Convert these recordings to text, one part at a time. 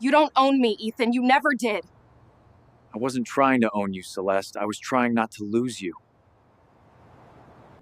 You don't own me, Ethan. You never did. I wasn't trying to own you, Celeste. I was trying not to lose you.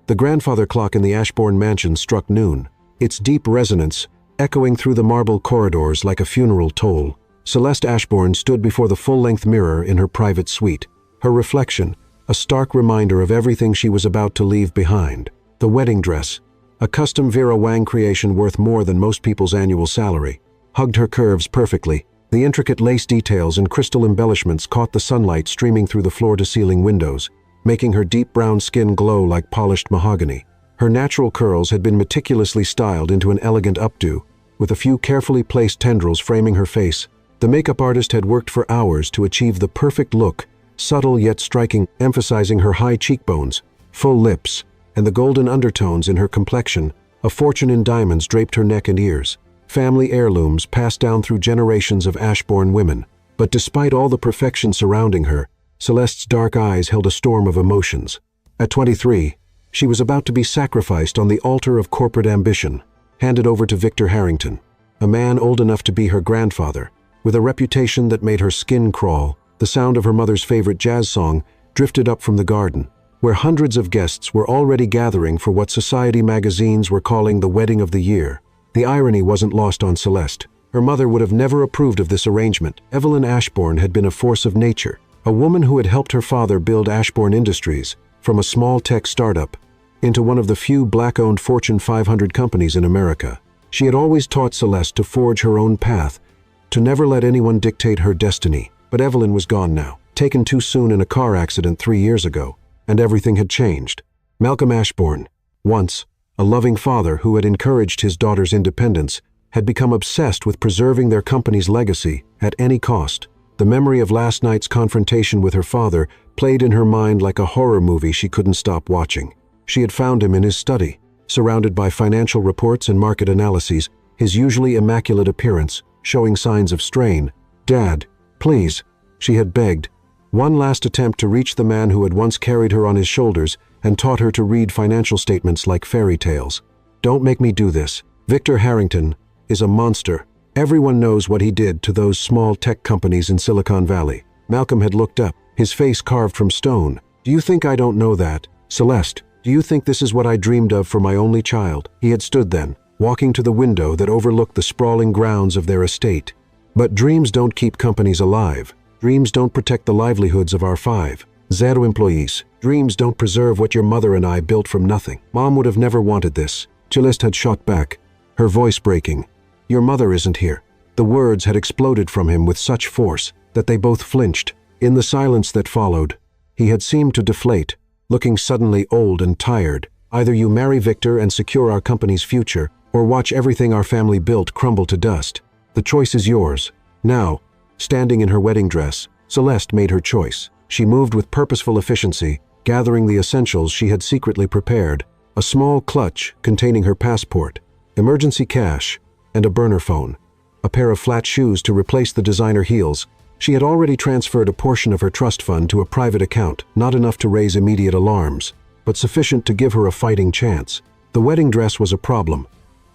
The grandfather clock in the Ashbourne mansion struck noon, its deep resonance echoing through the marble corridors like a funeral toll. Celeste Ashbourne stood before the full-length mirror in her private suite, her reflection a stark reminder of everything she was about to leave behind. The wedding dress, a custom Vera Wang creation worth more than most people's annual salary, hugged her curves perfectly. The intricate lace details and crystal embellishments caught the sunlight streaming through the floor-to-ceiling windows, making her deep brown skin glow like polished mahogany. Her natural curls had been meticulously styled into an elegant updo, with a few carefully placed tendrils framing her face. The makeup artist had worked for hours to achieve the perfect look, subtle yet striking, emphasizing her high cheekbones, full lips, and the golden undertones in her complexion. A fortune in diamonds draped her neck and ears, family heirlooms passed down through generations of Ashbourne women. But despite all the perfection surrounding her, Celeste's dark eyes held a storm of emotions. At 23, she was about to be sacrificed on the altar of corporate ambition, handed over to Victor Harrington, a man old enough to be her grandfather, with a reputation that made her skin crawl. The sound of her mother's favorite jazz song drifted up from the garden, where hundreds of guests were already gathering for what society magazines were calling the wedding of the year. The irony wasn't lost on Celeste. Her mother would have never approved of this arrangement. Evelyn Ashbourne had been a force of nature, a woman who had helped her father build Ashbourne Industries from a small tech startup into one of the few black-owned Fortune 500 companies in America. She had always taught Celeste to forge her own path, to never let anyone dictate her destiny. But Evelyn was gone now, taken too soon in a car accident 3 years ago, and everything had changed. Malcolm Ashbourne, once a loving father who had encouraged his daughter's independence, had become obsessed with preserving their company's legacy at any cost. The memory of last night's confrontation with her father played in her mind like a horror movie she couldn't stop watching. She had found him in his study, surrounded by financial reports and market analyses, his usually immaculate appearance showing signs of strain. "Dad, please," she had begged. One last attempt to reach the man who had once carried her on his shoulders and taught her to read financial statements like fairy tales. "Don't make me do this. Victor Harrington is a monster. Everyone knows what he did to those small tech companies in Silicon Valley." Malcolm had looked up, his face carved from stone. "Do you think I don't know that? Celeste, do you think this is what I dreamed of for my only child?" He had stood then, walking to the window that overlooked the sprawling grounds of their estate. "But dreams don't keep companies alive. Dreams don't protect the livelihoods of our 5,000 employees. Dreams don't preserve what your mother and I built from nothing. Mom would have never wanted this." Celeste had shot back, her voice breaking. "Your mother isn't here." The words had exploded from him with such force that they both flinched. In the silence that followed, he had seemed to deflate, looking suddenly old and tired. "Either you marry Victor and secure our company's future, or watch everything our family built crumble to dust. The choice is yours." Now, standing in her wedding dress, Celeste made her choice. She moved with purposeful efficiency, gathering the essentials she had secretly prepared: a small clutch containing her passport, emergency cash, and a burner phone. A pair of flat shoes to replace the designer heels. She had already transferred a portion of her trust fund to a private account, not enough to raise immediate alarms, but sufficient to give her a fighting chance. The wedding dress was a problem.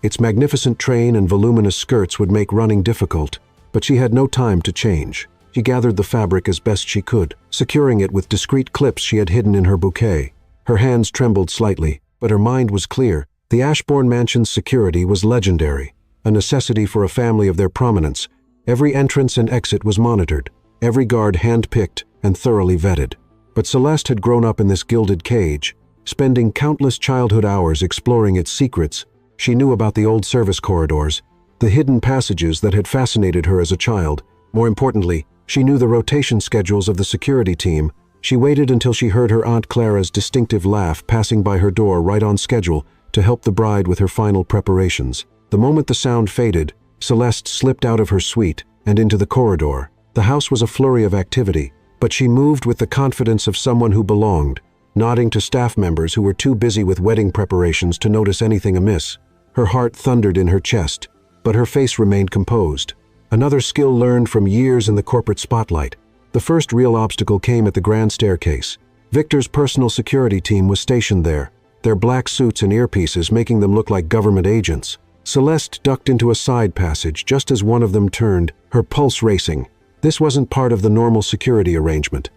Its magnificent train and voluminous skirts would make running difficult, but she had no time to change. She gathered the fabric as best she could, securing it with discreet clips she had hidden in her bouquet. Her hands trembled slightly, but her mind was clear. The Ashbourne mansion's security was legendary, a necessity for a family of their prominence. Every entrance and exit was monitored, every guard hand-picked and thoroughly vetted. But Celeste had grown up in this gilded cage, spending countless childhood hours exploring its secrets. She knew about the old service corridors, the hidden passages that had fascinated her as a child. More importantly, she knew the rotation schedules of the security team. She waited until she heard her Aunt Clara's distinctive laugh passing by her door right on schedule to help the bride with her final preparations. The moment the sound faded, Celeste slipped out of her suite and into the corridor. The house was a flurry of activity, but she moved with the confidence of someone who belonged, nodding to staff members who were too busy with wedding preparations to notice anything amiss. Her heart thundered in her chest, but her face remained composed. Another skill learned from years in the corporate spotlight. The first real obstacle came at the grand staircase. Victor's personal security team was stationed there, their black suits and earpieces making them look like government agents. Celeste ducked into a side passage just as one of them turned, her pulse racing. This wasn't part of the normal security arrangement.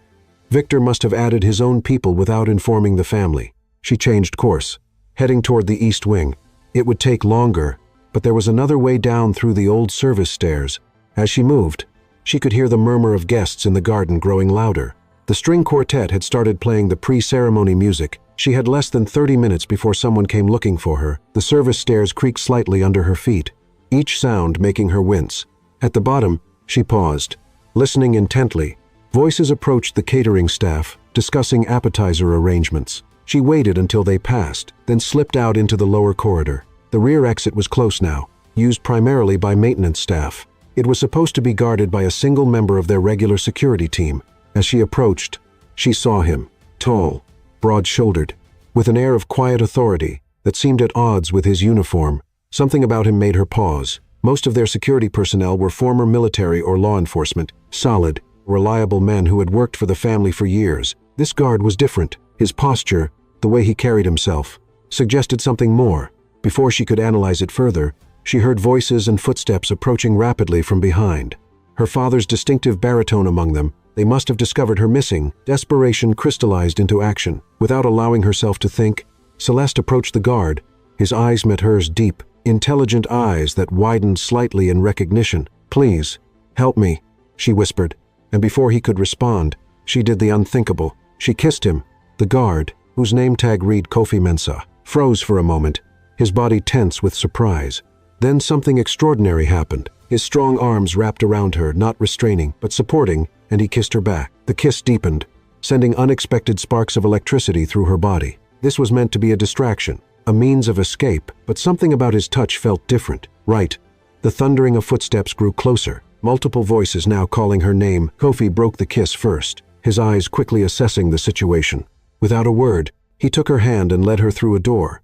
Victor must have added his own people without informing the family. She changed course, heading toward the east wing. It would take longer, but there was another way down through the old service stairs. As she moved, she could hear the murmur of guests in the garden growing louder. The string quartet had started playing the pre-ceremony music. She had less than 30 minutes before someone came looking for her. The service stairs creaked slightly under her feet, each sound making her wince. At the bottom, she paused, listening intently. Voices approached the catering staff, discussing appetizer arrangements. She waited until they passed, then slipped out into the lower corridor. The rear exit was close now, used primarily by maintenance staff. It was supposed to be guarded by a single member of their regular security team. As she approached, she saw him, tall, broad-shouldered, with an air of quiet authority that seemed at odds with his uniform. Something about him made her pause. Most of their security personnel were former military or law enforcement, solid, reliable men who had worked for the family for years. This guard was different. His posture, the way he carried himself, suggested something more. Before she could analyze it further, she heard voices and footsteps approaching rapidly from behind. Her father's distinctive baritone among them. They must have discovered her missing. Desperation crystallized into action. Without allowing herself to think, Celeste approached the guard. His eyes met hers, deep, intelligent eyes that widened slightly in recognition. "Please, help me," she whispered, and before he could respond, she did the unthinkable. She kissed him. The guard, whose name tag read Kofi Mensah, froze for a moment, his body tense with surprise. Then something extraordinary happened. His strong arms wrapped around her, not restraining, but supporting, and he kissed her back. The kiss deepened, sending unexpected sparks of electricity through her body. This was meant to be a distraction, a means of escape, but something about his touch felt different. Right. The thundering of footsteps grew closer, multiple voices now calling her name. Kofi broke the kiss first, his eyes quickly assessing the situation. Without a word, he took her hand and led her through a door.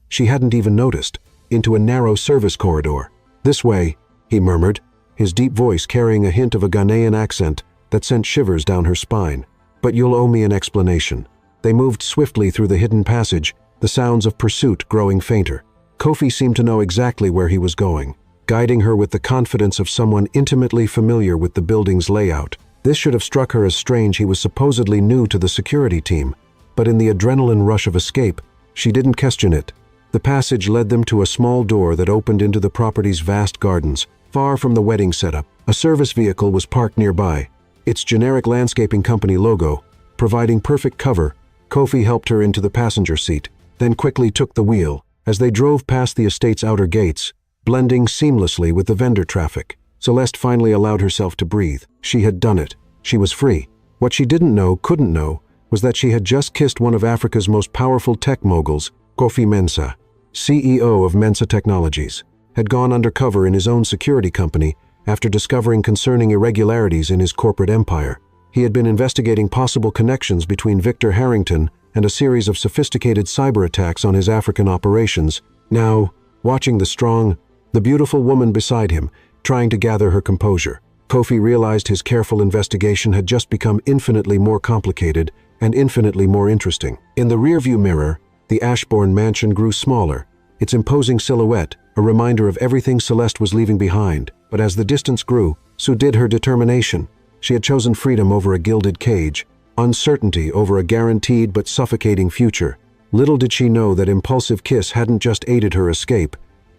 She hadn't even noticed, into a narrow service corridor. "This way," he murmured, his deep voice carrying a hint of a Ghanaian accent that sent shivers down her spine. "But you'll owe me an explanation." They moved swiftly through the hidden passage, the sounds of pursuit growing fainter. Kofi seemed to know exactly where he was going, guiding her with the confidence of someone intimately familiar with the building's layout. This should have struck her as strange. He was supposedly new to the security team, but in the adrenaline rush of escape, she didn't question it. The passage led them to a small door that opened into the property's vast gardens, far from the wedding setup. A service vehicle was parked nearby, its generic landscaping company logo providing perfect cover. Kofi helped her into the passenger seat, then quickly took the wheel. As they drove past the estate's outer gates, blending seamlessly with the vendor traffic, Celeste finally allowed herself to breathe. She had done it. She was free. What she couldn't know, was that she had just kissed one of Africa's most powerful tech moguls. Kofi Mensah, CEO of Mensah Technologies, had gone undercover in his own security company after discovering concerning irregularities in his corporate empire. He had been investigating possible connections between Victor Harrington and a series of sophisticated cyber attacks on his African operations. Now, watching the beautiful woman beside him, trying to gather her composure, Kofi realized his careful investigation had just become infinitely more complicated and infinitely more interesting. In the rearview mirror, the Ashbourne mansion grew smaller, its imposing silhouette a reminder of everything Celeste was leaving behind. But as the distance grew, so did her determination. She had chosen freedom over a gilded cage, uncertainty over a guaranteed but suffocating future. Little did she know that impulsive kiss hadn't just aided her escape.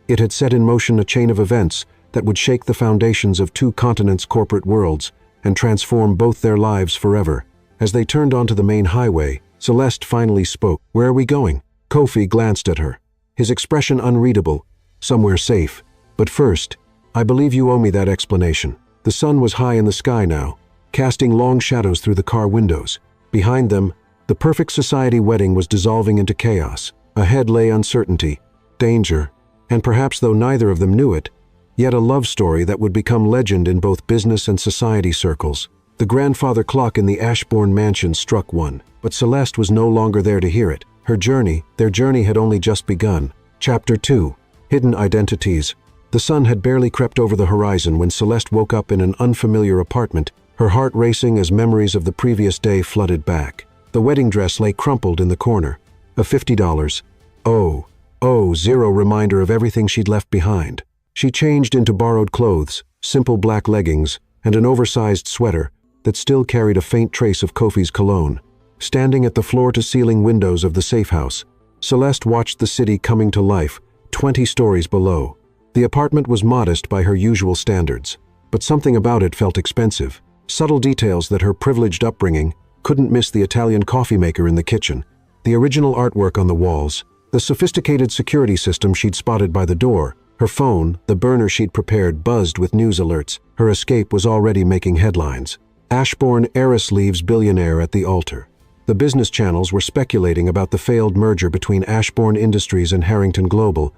It had set in motion a chain of events that would shake the foundations of two continents' corporate worlds and transform both their lives forever. As they turned onto the main highway, Celeste finally spoke. "Where are we going?" Kofi glanced at her, his expression unreadable. "Somewhere safe. But first, I believe you owe me that explanation." The sun was high in the sky now, casting long shadows through the car windows. Behind them, the perfect society wedding was dissolving into chaos. Ahead lay uncertainty, danger, and perhaps, though neither of them knew it, yet a love story that would become legend in both business and society circles. The grandfather clock in the Ashbourne mansion struck 1, but Celeste was no longer there to hear it. Their journey had only just begun. Chapter 2. Hidden Identities. The sun had barely crept over the horizon when Celeste woke up in an unfamiliar apartment, her heart racing as memories of the previous day flooded back. The wedding dress lay crumpled in the corner. A $50. Oh, Oh, zero reminder of everything she'd left behind. She changed into borrowed clothes, simple black leggings, and an oversized sweater that still carried a faint trace of Kofi's cologne. Standing at the floor-to-ceiling windows of the safe house, Celeste watched the city coming to life, 20 stories below. The apartment was modest by her usual standards, but something about it felt expensive. Subtle details that her privileged upbringing couldn't miss: the Italian coffee maker in the kitchen, the original artwork on the walls, the sophisticated security system she'd spotted by the door. Her phone, the burner she'd prepared, buzzed with news alerts. Her escape was already making headlines. Ashbourne heiress leaves billionaire at the altar. The business channels were speculating about the failed merger between Ashbourne Industries and Harrington Global.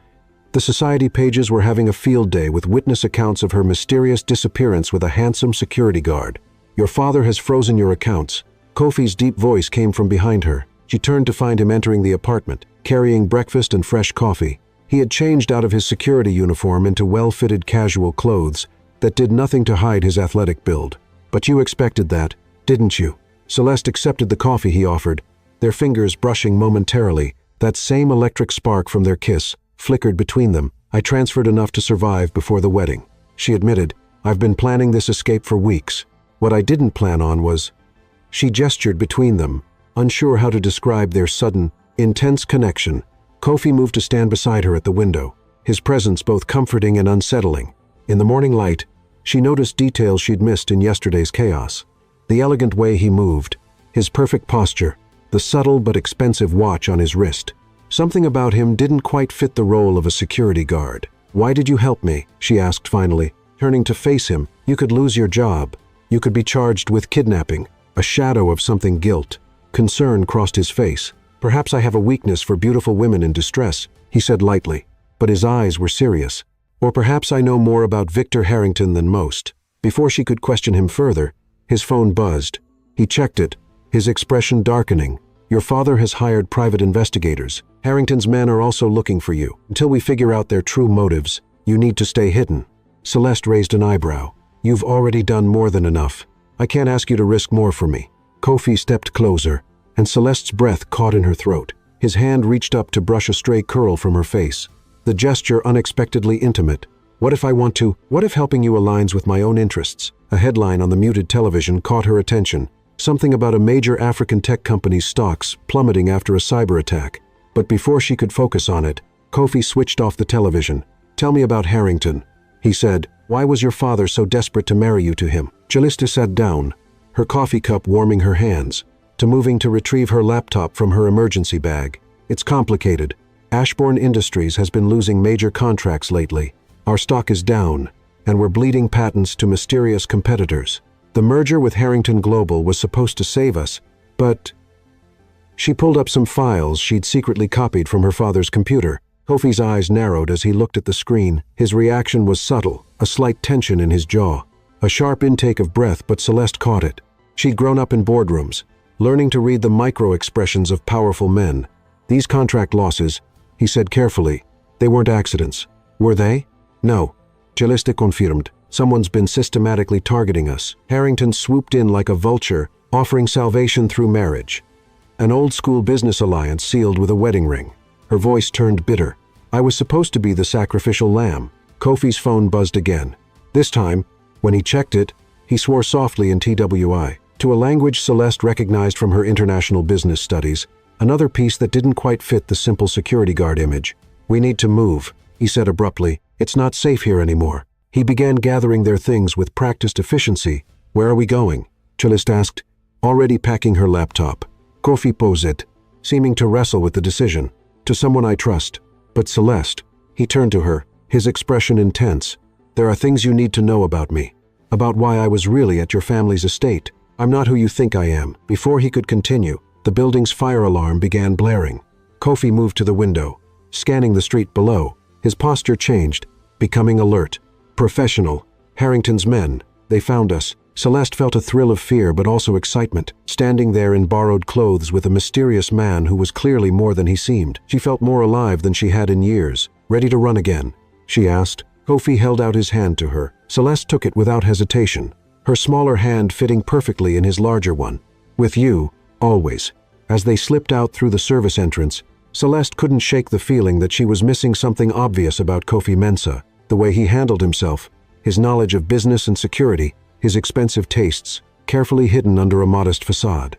The society pages were having a field day with witness accounts of her mysterious disappearance with a handsome security guard. "Your father has frozen your accounts." Kofi's deep voice came from behind her. She turned to find him entering the apartment, carrying breakfast and fresh coffee. He had changed out of his security uniform into well-fitted casual clothes that did nothing to hide his athletic build. "But you expected that, didn't you?" Celeste accepted the coffee he offered, their fingers brushing momentarily. That same electric spark from their kiss flickered between them. "I transferred enough to survive before the wedding," she admitted. "I've been planning this escape for weeks. What I didn't plan on was—" She gestured between them, unsure how to describe their sudden, intense connection. Kofi moved to stand beside her at the window, his presence both comforting and unsettling. In the morning light, she noticed details she'd missed in yesterday's chaos. The elegant way he moved, his perfect posture, the subtle but expensive watch on his wrist. Something about him didn't quite fit the role of a security guard. "Why did you help me?" she asked finally, turning to face him. "You could lose your job. You could be charged with kidnapping." A shadow of something guilt. Concern crossed his face. "Perhaps I have a weakness for beautiful women in distress," he said lightly, but his eyes were serious. "Or perhaps I know more about Victor Harrington than most." Before she could question him further, his phone buzzed. He checked it, his expression darkening. "Your father has hired private investigators. Harrington's men are also looking for you. Until we figure out their true motives, you need to stay hidden." Celeste raised an eyebrow. "You've already done more than enough. I can't ask you to risk more for me." Kofi stepped closer, and Celeste's breath caught in her throat. His hand reached up to brush a stray curl from her face, the gesture unexpectedly intimate. What if helping you aligns with my own interests?" A headline on the muted television caught her attention. Something about a major African tech company's stocks plummeting after a cyber attack. But before she could focus on it, Kofi switched off the television. "Tell me about Harrington," he said. "Why was your father so desperate to marry you to him?" Jalista sat down, her coffee cup warming her hands, moving to retrieve her laptop from her emergency bag. "It's complicated. Ashbourne Industries has been losing major contracts lately. Our stock is down, and we're bleeding patents to mysterious competitors. The merger with Harrington Global was supposed to save us, but—" She pulled up some files she'd secretly copied from her father's computer. Kofi's eyes narrowed as he looked at the screen. His reaction was subtle, a slight tension in his jaw. A sharp intake of breath, but Celeste caught it. She'd grown up in boardrooms, learning to read the micro-expressions of powerful men. "These contract losses," he said carefully, "they weren't accidents. Were they?" "No." Jalista confirmed. "Someone's been systematically targeting us." Harrington swooped in like a vulture, offering salvation through marriage. An old-school business alliance sealed with a wedding ring. Her voice turned bitter. "I was supposed to be the sacrificial lamb." Kofi's phone buzzed again. This time, when he checked it, he swore softly in TWI, to a language Celeste recognized from her international business studies, another piece that didn't quite fit the simple security guard image. "We need to move," he said abruptly. "It's not safe here anymore." He began gathering their things with practiced efficiency. "Where are we going?" Celeste asked, already packing her laptop. Kofi posed, seeming to wrestle with the decision. "To someone I trust." "But Celeste," he turned to her, his expression intense. "There are things you need to know about me, about why I was really at your family's estate. I'm not who you think I am." Before he could continue, the building's fire alarm began blaring. Kofi moved to the window, scanning the street below. His posture changed, becoming alert. "Professional. Harrington's men. They found us." Celeste felt a thrill of fear but also excitement, standing there in borrowed clothes with a mysterious man who was clearly more than he seemed. She felt more alive than she had in years. "Ready to run again?" she asked. Kofi held out his hand to her. Celeste took it without hesitation, her smaller hand fitting perfectly in his larger one. "With you, always." As they slipped out through the service entrance, Celeste couldn't shake the feeling that she was missing something obvious about Kofi Mensah, the way he handled himself, his knowledge of business and security, his expensive tastes, carefully hidden under a modest facade.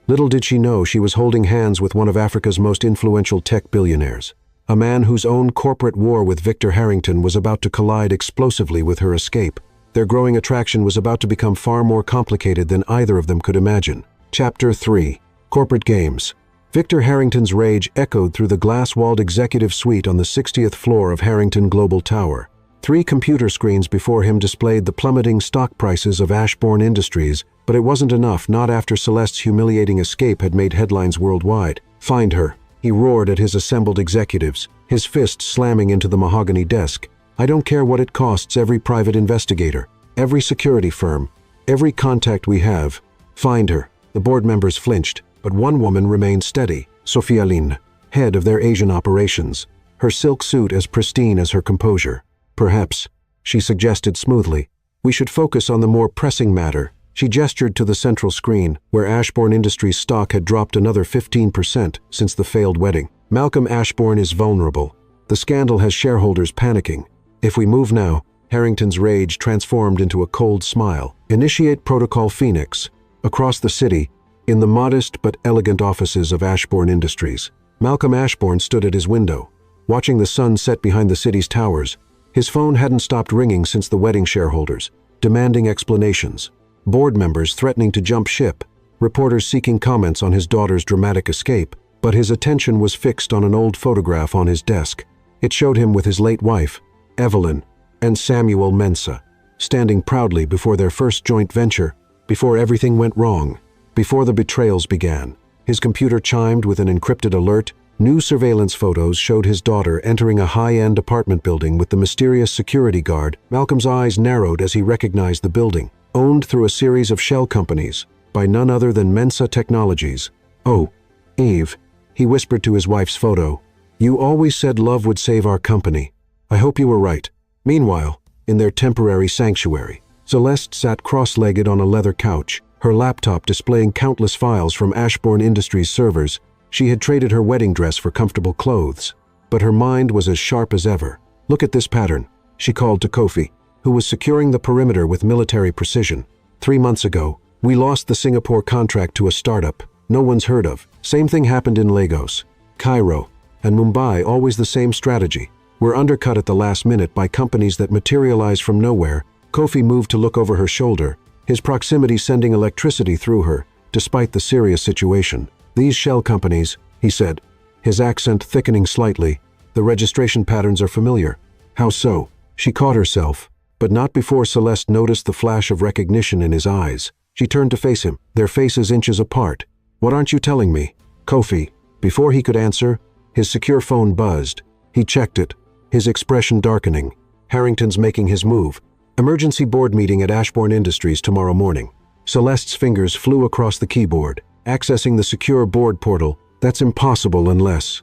Little did she know she was holding hands with one of Africa's most influential tech billionaires, a man whose own corporate war with Victor Harrington was about to collide explosively with her escape. Their growing attraction was about to become far more complicated than either of them could imagine. Chapter 3. Corporate Games. Victor Harrington's rage echoed through the glass-walled executive suite on the 60th floor of Harrington Global Tower. 3 computer screens before him displayed the plummeting stock prices of Ashbourne Industries, but it wasn't enough, not after Celeste's humiliating escape had made headlines worldwide. "Find her," he roared at his assembled executives, his fist slamming into the mahogany desk. "I don't care what it costs every private investigator, every security firm, every contact we have. Find her." The board members flinched, but one woman remained steady, Sophia Lin, head of their Asian operations, her silk suit as pristine as her composure. "Perhaps," she suggested smoothly, "we should focus on the more pressing matter." She gestured to the central screen, where Ashbourne Industries stock had dropped another 15% since the failed wedding. "Malcolm Ashbourne is vulnerable. The scandal has shareholders panicking. If we move now," Harrington's rage transformed into a cold smile. "Initiate Protocol Phoenix." Across the city, in the modest but elegant offices of Ashbourne Industries, Malcolm Ashbourne stood at his window, watching the sun set behind the city's towers. His phone hadn't stopped ringing since the wedding shareholders, demanding explanations. Board members threatening to jump ship, reporters seeking comments on his daughter's dramatic escape, but his attention was fixed on an old photograph on his desk. It showed him with his late wife, Evelyn, and Samuel Mensah, standing proudly before their first joint venture, before everything went wrong, before the betrayals began. His computer chimed with an encrypted alert. New surveillance photos showed his daughter entering a high-end apartment building with the mysterious security guard. Malcolm's eyes narrowed as he recognized the building, owned through a series of shell companies, by none other than Mensah Technologies. "Oh, Eve," he whispered to his wife's photo, "you always said love would save our company. I hope you were right." Meanwhile, in their temporary sanctuary, Celeste sat cross-legged on a leather couch, her laptop displaying countless files from Ashbourne Industries servers. She had traded her wedding dress for comfortable clothes, but her mind was as sharp as ever. "Look at this pattern," she called to Kofi, who was securing the perimeter with military precision. 3 months ago, we lost the Singapore contract to a startup no one's heard of. Same thing happened in Lagos, Cairo, and Mumbai, always the same strategy. We're undercut at the last minute by companies that materialize from nowhere. Kofi moved to look over her shoulder, his proximity sending electricity through her, despite the serious situation. "These shell companies," he said, his accent thickening slightly, "the registration patterns are familiar." "How so?" She caught herself, but not before Celeste noticed the flash of recognition in his eyes. She turned to face him, their faces inches apart. "What aren't you telling me?" "Kofi." Before he could answer, his secure phone buzzed. He checked it, his expression darkening. "Harrington's making his move. Emergency board meeting at Ashbourne Industries tomorrow morning." Celeste's fingers flew across the keyboard, accessing the secure board portal. "That's impossible unless..."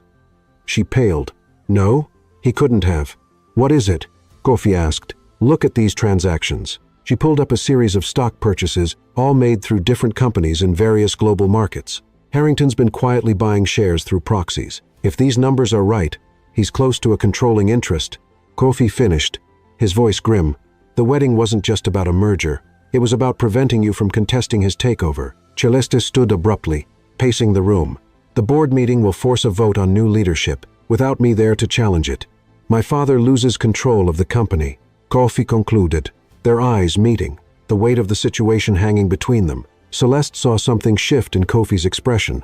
She paled. "No?" He couldn't have. "What is it?" Kofi asked. "Look at these transactions." She pulled up a series of stock purchases, all made through different companies in various global markets. Harrington's been quietly buying shares through proxies. If these numbers are right, he's close to a controlling interest. Kofi finished, his voice grim. "The wedding wasn't just about a merger. It was about preventing you from contesting his takeover." Celeste stood abruptly, pacing the room. "The board meeting will force a vote on new leadership, without me there to challenge it. My father loses control of the company." Kofi concluded, their eyes meeting, the weight of the situation hanging between them. Celeste saw something shift in Kofi's expression.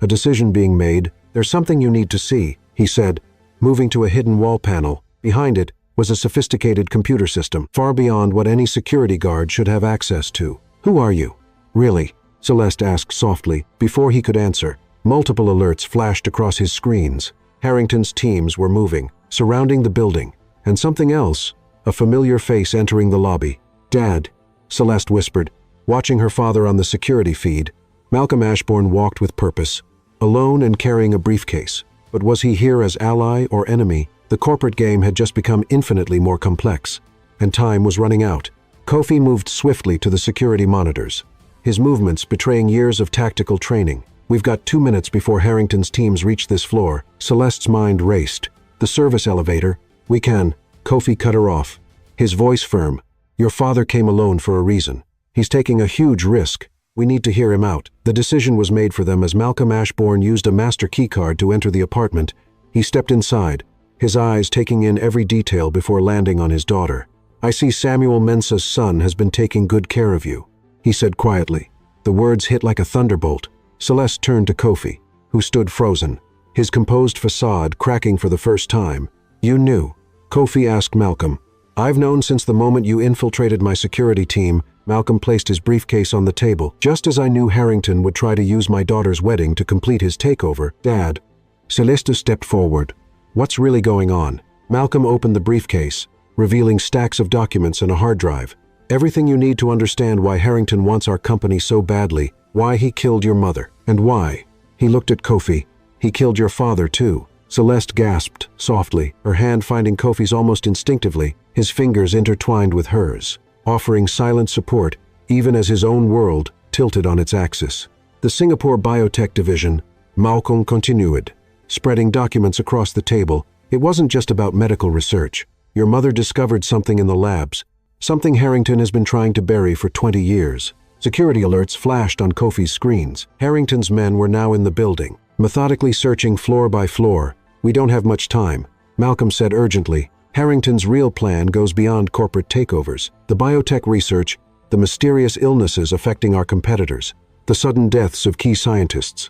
"A decision being made. There's something you need to see," he said, moving to a hidden wall panel. Behind it was a sophisticated computer system, far beyond what any security guard should have access to. "Who are you?" "Really?" Celeste asked softly, before he could answer. Multiple alerts flashed across his screens. Harrington's teams were moving, surrounding the building, and something else, a familiar face entering the lobby. "Dad," Celeste whispered, watching her father on the security feed. Malcolm Ashbourne walked with purpose, alone and carrying a briefcase. But was he here as ally or enemy? The corporate game had just become infinitely more complex, and time was running out. Kofi moved swiftly to the security monitors, his movements betraying years of tactical training. We've got 2 minutes before Harrington's teams reach this floor. Celeste's mind raced. The service elevator. We can. Kofi cut her off. His voice firm. Your father came alone for a reason. He's taking a huge risk. We need to hear him out. The decision was made for them as Malcolm Ashbourne used a master keycard to enter the apartment. He stepped inside, his eyes taking in every detail before landing on his daughter. I see Samuel Mensah's son has been taking good care of you, he said quietly. The words hit like a thunderbolt. Celeste turned to Kofi, who stood frozen, his composed facade cracking for the first time. You knew? Kofi asked Malcolm. I've known since the moment you infiltrated my security team. Malcolm placed his briefcase on the table, just as I knew Harrington would try to use my daughter's wedding to complete his takeover. Dad. Celeste stepped forward. What's really going on? Malcolm opened the briefcase, revealing stacks of documents and a hard drive. Everything you need to understand why Harrington wants our company so badly, why he killed your mother, and why. He looked at Kofi. He killed your father too. Celeste gasped softly, her hand finding Kofi's almost instinctively, his fingers intertwined with hers, offering silent support even as his own world tilted on its axis. The Singapore Biotech Division, Malcolm continued, spreading documents across the table. It wasn't just about medical research. Your mother discovered something in the labs, something Harrington has been trying to bury for 20 years. Security alerts flashed on Kofi's screens. Harrington's men were now in the building, methodically searching floor by floor. We don't have much time, Malcolm said urgently. Harrington's real plan goes beyond corporate takeovers. The biotech research, the mysterious illnesses affecting our competitors, the sudden deaths of key scientists.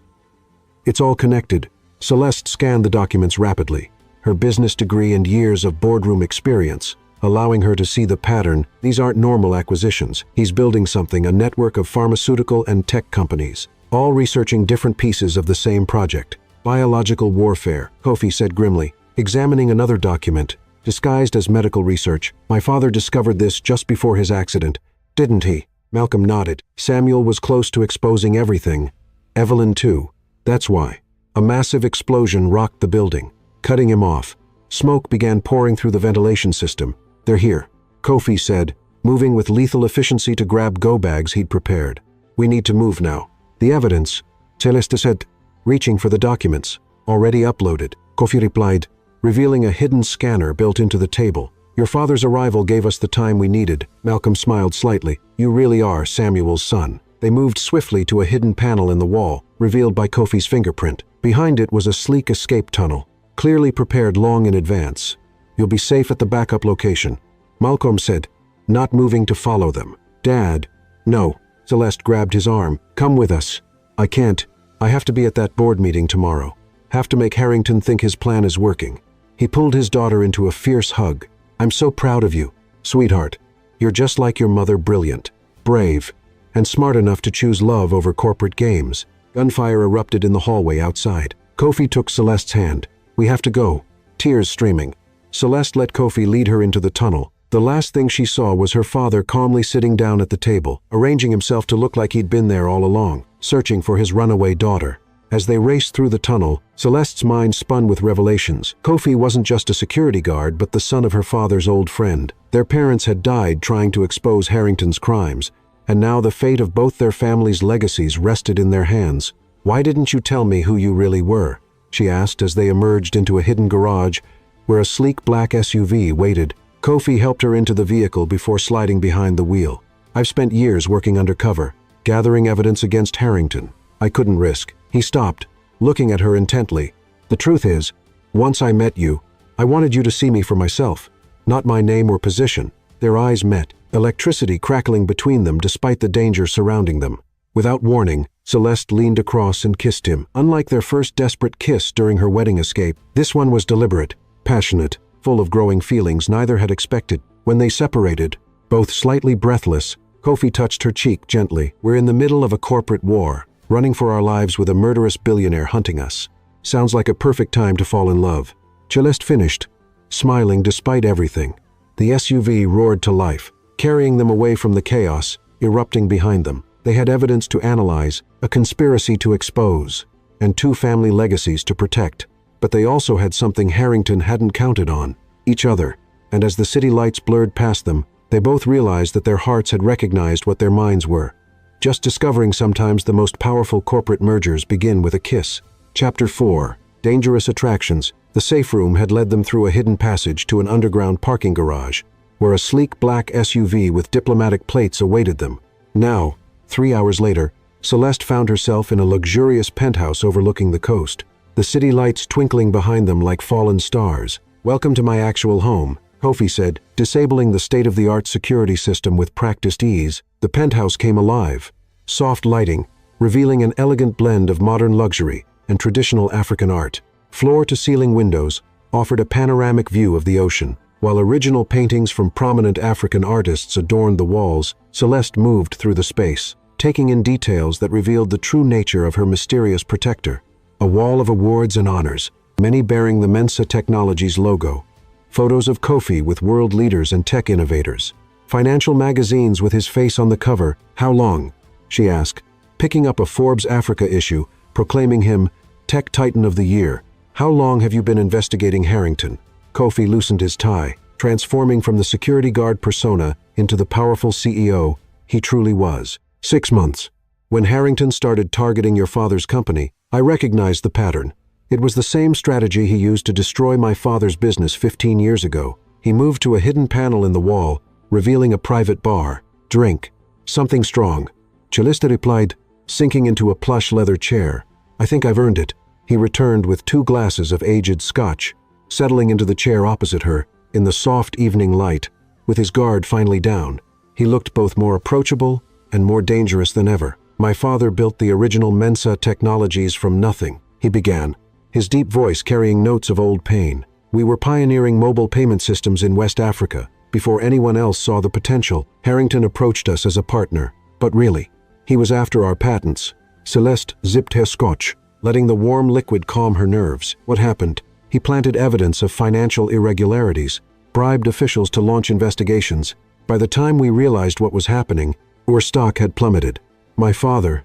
It's all connected. Celeste scanned the documents rapidly, her business degree and years of boardroom experience, allowing her to see the pattern. These aren't normal acquisitions. He's building something, a network of pharmaceutical and tech companies, all researching different pieces of the same project. Biological warfare, Kofi said grimly, examining another document, disguised as medical research. My father discovered this just before his accident, didn't he? Malcolm nodded. Samuel was close to exposing everything. Evelyn too. That's why. A massive explosion rocked the building, cutting him off. Smoke began pouring through the ventilation system. They're here, Kofi said, moving with lethal efficiency to grab go bags he'd prepared. We need to move now. The evidence, Celeste said, reaching for the documents. Already uploaded, Kofi replied, revealing a hidden scanner built into the table. Your father's arrival gave us the time we needed. Malcolm smiled slightly. You really are Samuel's son. They moved swiftly to a hidden panel in the wall, revealed by Kofi's fingerprint. Behind it was a sleek escape tunnel, clearly prepared long in advance. You'll be safe at the backup location, Malcolm said, not moving to follow them. Dad. No. Celeste grabbed his arm. Come with us. I can't. I have to be at that board meeting tomorrow. Have to make Harrington think his plan is working. He pulled his daughter into a fierce hug. I'm so proud of you, sweetheart. You're just like your mother, brilliant, brave, and smart enough to choose love over corporate games. Gunfire erupted in the hallway outside. Kofi took Celeste's hand. We have to go. Tears streaming. Celeste let Kofi lead her into the tunnel. The last thing she saw was her father calmly sitting down at the table, arranging himself to look like he'd been there all along, searching for his runaway daughter. As they raced through the tunnel, Celeste's mind spun with revelations. Kofi wasn't just a security guard, but the son of her father's old friend. Their parents had died trying to expose Harrington's crimes, and now the fate of both their families' legacies rested in their hands. Why didn't you tell me who you really were? She asked as they emerged into a hidden garage where a sleek black SUV waited. Kofi helped her into the vehicle before sliding behind the wheel. I've spent years working undercover, gathering evidence against Harrington. I couldn't risk. He stopped, looking at her intently. The truth is, once I met you, I wanted you to see me for myself, not my name or position. Their eyes met, electricity crackling between them despite the danger surrounding them. Without warning, Celeste leaned across and kissed him. Unlike their first desperate kiss during her wedding escape, this one was deliberate, passionate, full of growing feelings neither had expected. When they separated, both slightly breathless, Kofi touched her cheek gently. We're in the middle of a corporate war, running for our lives with a murderous billionaire hunting us. Sounds like a perfect time to fall in love. Celeste finished, smiling despite everything. The SUV roared to life, carrying them away from the chaos erupting behind them. They had evidence to analyze, a conspiracy to expose, and 2 family legacies to protect. But they also had something Harrington hadn't counted on, each other. And as the city lights blurred past them, they both realized that their hearts had recognized what their minds were. Just discovering sometimes the most powerful corporate mergers begin with a kiss. Chapter 4. Dangerous Attractions. The safe room had led them through a hidden passage to an underground parking garage, where a sleek black SUV with diplomatic plates awaited them. Now, 3 hours later, Celeste found herself in a luxurious penthouse overlooking the coast, the city lights twinkling behind them like fallen stars. "Welcome to my actual home," Kofi said, disabling the state-of-the-art security system with practiced ease. The penthouse came alive, soft lighting, revealing an elegant blend of modern luxury and traditional African art. Floor-to-ceiling windows offered a panoramic view of the ocean. While original paintings from prominent African artists adorned the walls, Celeste moved through the space, taking in details that revealed the true nature of her mysterious protector. A wall of awards and honors, many bearing the Mensa Technologies logo. Photos of Kofi with world leaders and tech innovators. Financial magazines with his face on the cover. "How long?" she asked, picking up a Forbes Africa issue, proclaiming him Tech Titan of the Year. "How long have you been investigating Harrington?" Kofi loosened his tie, transforming from the security guard persona into the powerful CEO he truly was. 6 months. When Harrington started targeting your father's company, I recognized the pattern. It was the same strategy he used to destroy my father's business 15 years ago. He moved to a hidden panel in the wall, revealing a private bar. "Drink. Something strong." Celeste replied, sinking into a plush leather chair. "I think I've earned it." He returned with 2 glasses of aged scotch, settling into the chair opposite her, in the soft evening light, with his guard finally down. He looked both more approachable and more dangerous than ever. "My father built the original Mensa Technologies from nothing," he began, his deep voice carrying notes of old pain. "We were pioneering mobile payment systems in West Africa. Before anyone else saw the potential, Harrington approached us as a partner. But really, he was after our patents." Celeste zipped her scotch, letting the warm liquid calm her nerves. "What happened? He planted evidence of financial irregularities, bribed officials to launch investigations. By the time we realized what was happening, our stock had plummeted. My father..."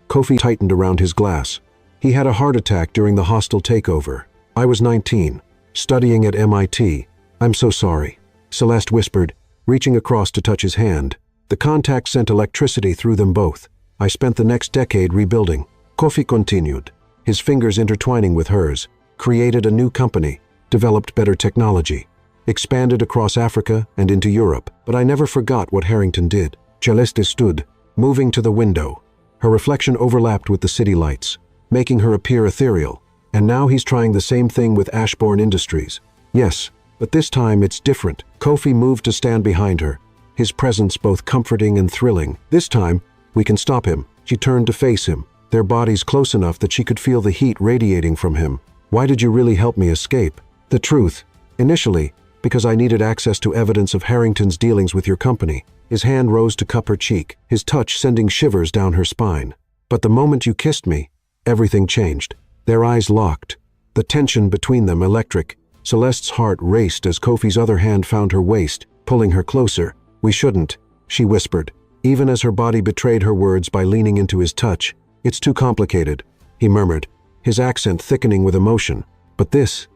Kofi tightened around his glass. "He had a heart attack during the hostile takeover. I was 19, studying at MIT. I'm so sorry," Celeste whispered, reaching across to touch his hand. The contact sent electricity through them both. "I spent the next decade rebuilding." Kofi continued, his fingers intertwining with hers. "Created a new company, developed better technology, expanded across Africa and into Europe. But I never forgot what Harrington did." Celeste stood, moving to the window. Her reflection overlapped with the city lights, making her appear ethereal. "And now he's trying the same thing with Ashbourne Industries." "Yes, but this time it's different." Kofi moved to stand behind her, his presence both comforting and thrilling. "This time, we can stop him." She turned to face him, their bodies close enough that she could feel the heat radiating from him. "Why did you really help me escape?" "The truth. Initially, because I needed access to evidence of Harrington's dealings with your company." His hand rose to cup her cheek, his touch sending shivers down her spine. "But the moment you kissed me, everything changed." Their eyes locked, the tension between them electric. Celeste's heart raced as Kofi's other hand found her waist, pulling her closer. "We shouldn't," she whispered, even as her body betrayed her words by leaning into his touch. "It's too complicated," he murmured, his accent thickening with emotion. "But this..."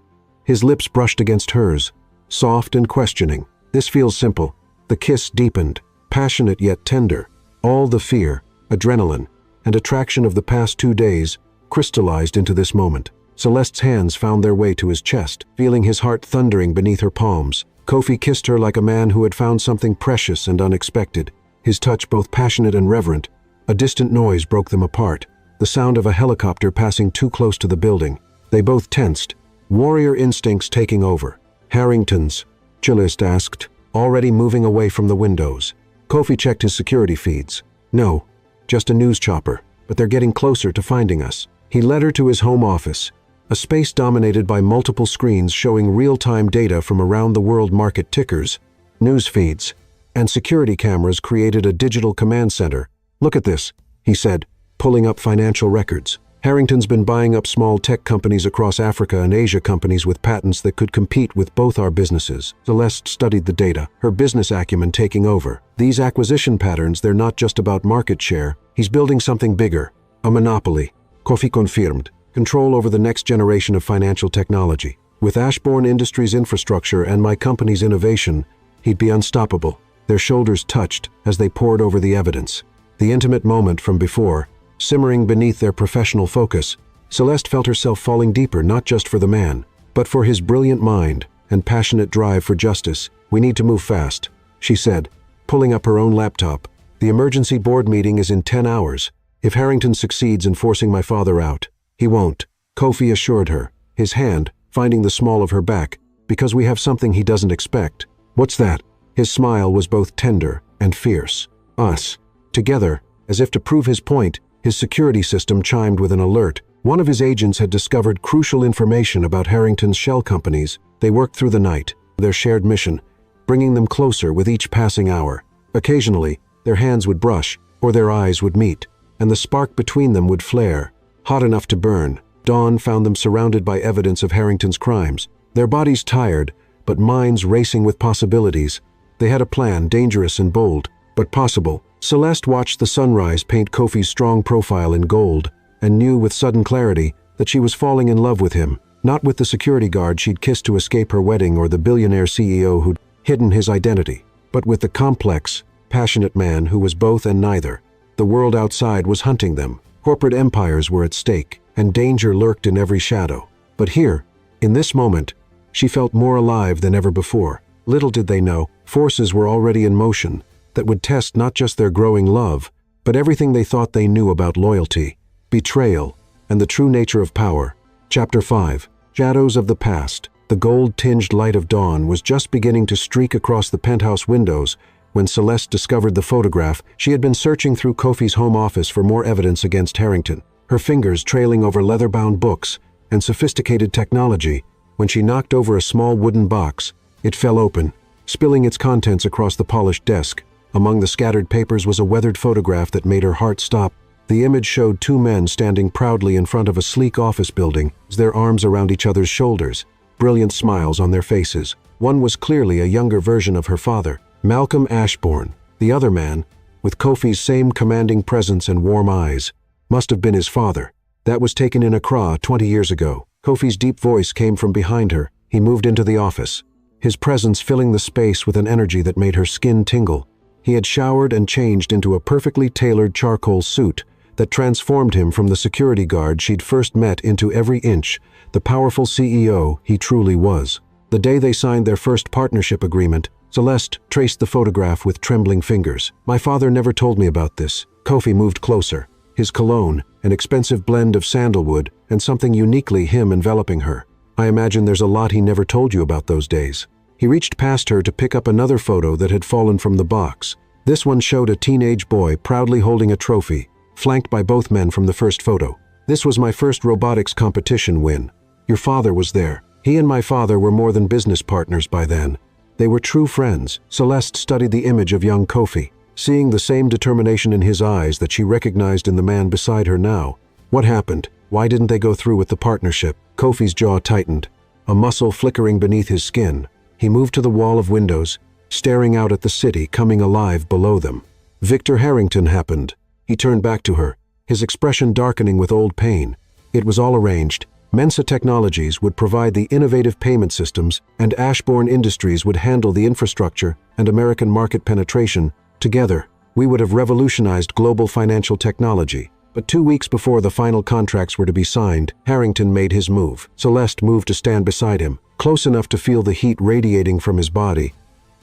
His lips brushed against hers, soft and questioning. "This feels simple." The kiss deepened, passionate yet tender. All the fear, adrenaline, and attraction of the past 2 days crystallized into this moment. Celeste's hands found their way to his chest, feeling his heart thundering beneath her palms. Kofi kissed her like a man who had found something precious and unexpected, his touch both passionate and reverent. A distant noise broke them apart, the sound of a helicopter passing too close to the building. They both tensed, warrior instincts taking over. "Harrington's?" Celeste asked, already moving away from the windows. Kofi checked his security feeds. "No, just a news chopper, but they're getting closer to finding us." He led her to his home office, a space dominated by multiple screens showing real-time data from around the world. Market tickers, news feeds, and security cameras created a digital command center. "Look at this," he said, pulling up financial records. "Harrington's been buying up small tech companies across Africa and Asia, companies with patents that could compete with both our businesses." Celeste studied the data, her business acumen taking over. "These acquisition patterns, they're not just about market share. He's building something bigger, a monopoly." Kofi confirmed, control over the next generation of financial technology. "With Ashbourne Industries' infrastructure and my company's innovation, he'd be unstoppable." Their shoulders touched as they pored over the evidence. The intimate moment from before, simmering beneath their professional focus, Celeste felt herself falling deeper not just for the man, but for his brilliant mind and passionate drive for justice. "We need to move fast," she said, pulling up her own laptop. "The emergency board meeting is in 10 hours. If Harrington succeeds in forcing my father out, he won't," Kofi assured her, his hand finding the small of her back, "because we have something he doesn't expect." "What's that?" His smile was both tender and fierce. "Us." Together, as if to prove his point, his security system chimed with an alert. One of his agents had discovered crucial information about Harrington's shell companies. They worked through the night, their shared mission, bringing them closer with each passing hour. Occasionally, their hands would brush, or their eyes would meet, and the spark between them would flare, hot enough to burn. Dawn found them surrounded by evidence of Harrington's crimes, their bodies tired, but minds racing with possibilities. They had a plan, dangerous and bold, but possible. Celeste watched the sunrise paint Kofi's strong profile in gold, and knew with sudden clarity that she was falling in love with him, not with the security guard she'd kissed to escape her wedding or the billionaire CEO who'd hidden his identity, but with the complex, passionate man who was both and neither. The world outside was hunting them. Corporate empires were at stake, and danger lurked in every shadow. But here, in this moment, she felt more alive than ever before. Little did they know, forces were already in motion that would test not just their growing love, but everything they thought they knew about loyalty, betrayal, and the true nature of power. Chapter 5. Shadows of the Past. The gold-tinged light of dawn was just beginning to streak across the penthouse windows when Celeste discovered the photograph. She had been searching through Kofi's home office for more evidence against Harrington, her fingers trailing over leather-bound books and sophisticated technology. When she knocked over a small wooden box, it fell open, spilling its contents across the polished desk. Among the scattered papers was a weathered photograph that made her heart stop. The image showed two men standing proudly in front of a sleek office building, their arms around each other's shoulders, brilliant smiles on their faces. One was clearly a younger version of her father, Malcolm Ashbourne. The other man, with Kofi's same commanding presence and warm eyes, must have been his father. That was taken in Accra 20 years ago. Kofi's deep voice came from behind her. He moved into the office, his presence filling the space with an energy that made her skin tingle. He had showered and changed into a perfectly tailored charcoal suit that transformed him from the security guard she'd first met into every inch the powerful CEO he truly was. The day they signed their first partnership agreement, Celeste traced the photograph with trembling fingers. "My father never told me about this." Kofi moved closer, his cologne, an expensive blend of sandalwood, and something uniquely him enveloping her. "I imagine there's a lot he never told you about those days." He reached past her to pick up another photo that had fallen from the box. This one showed a teenage boy proudly holding a trophy, flanked by both men from the first photo. "This was my first robotics competition win. Your father was there." He and my father were more than business partners by then. They were true friends. Celeste studied the image of young Kofi, seeing the same determination in his eyes that she recognized in the man beside her now. What happened? Why didn't they go through with the partnership? Kofi's jaw tightened, a muscle flickering beneath his skin. He moved to the wall of windows, staring out at the city coming alive below them. Victor Harrington happened. He turned back to her, his expression darkening with old pain. It was all arranged. Mensa Technologies would provide the innovative payment systems, and Ashbourne Industries would handle the infrastructure and American market penetration. Together, we would have revolutionized global financial technology. But 2 weeks before the final contracts were to be signed, Harrington made his move. Celeste moved to stand beside him, close enough to feel the heat radiating from his body,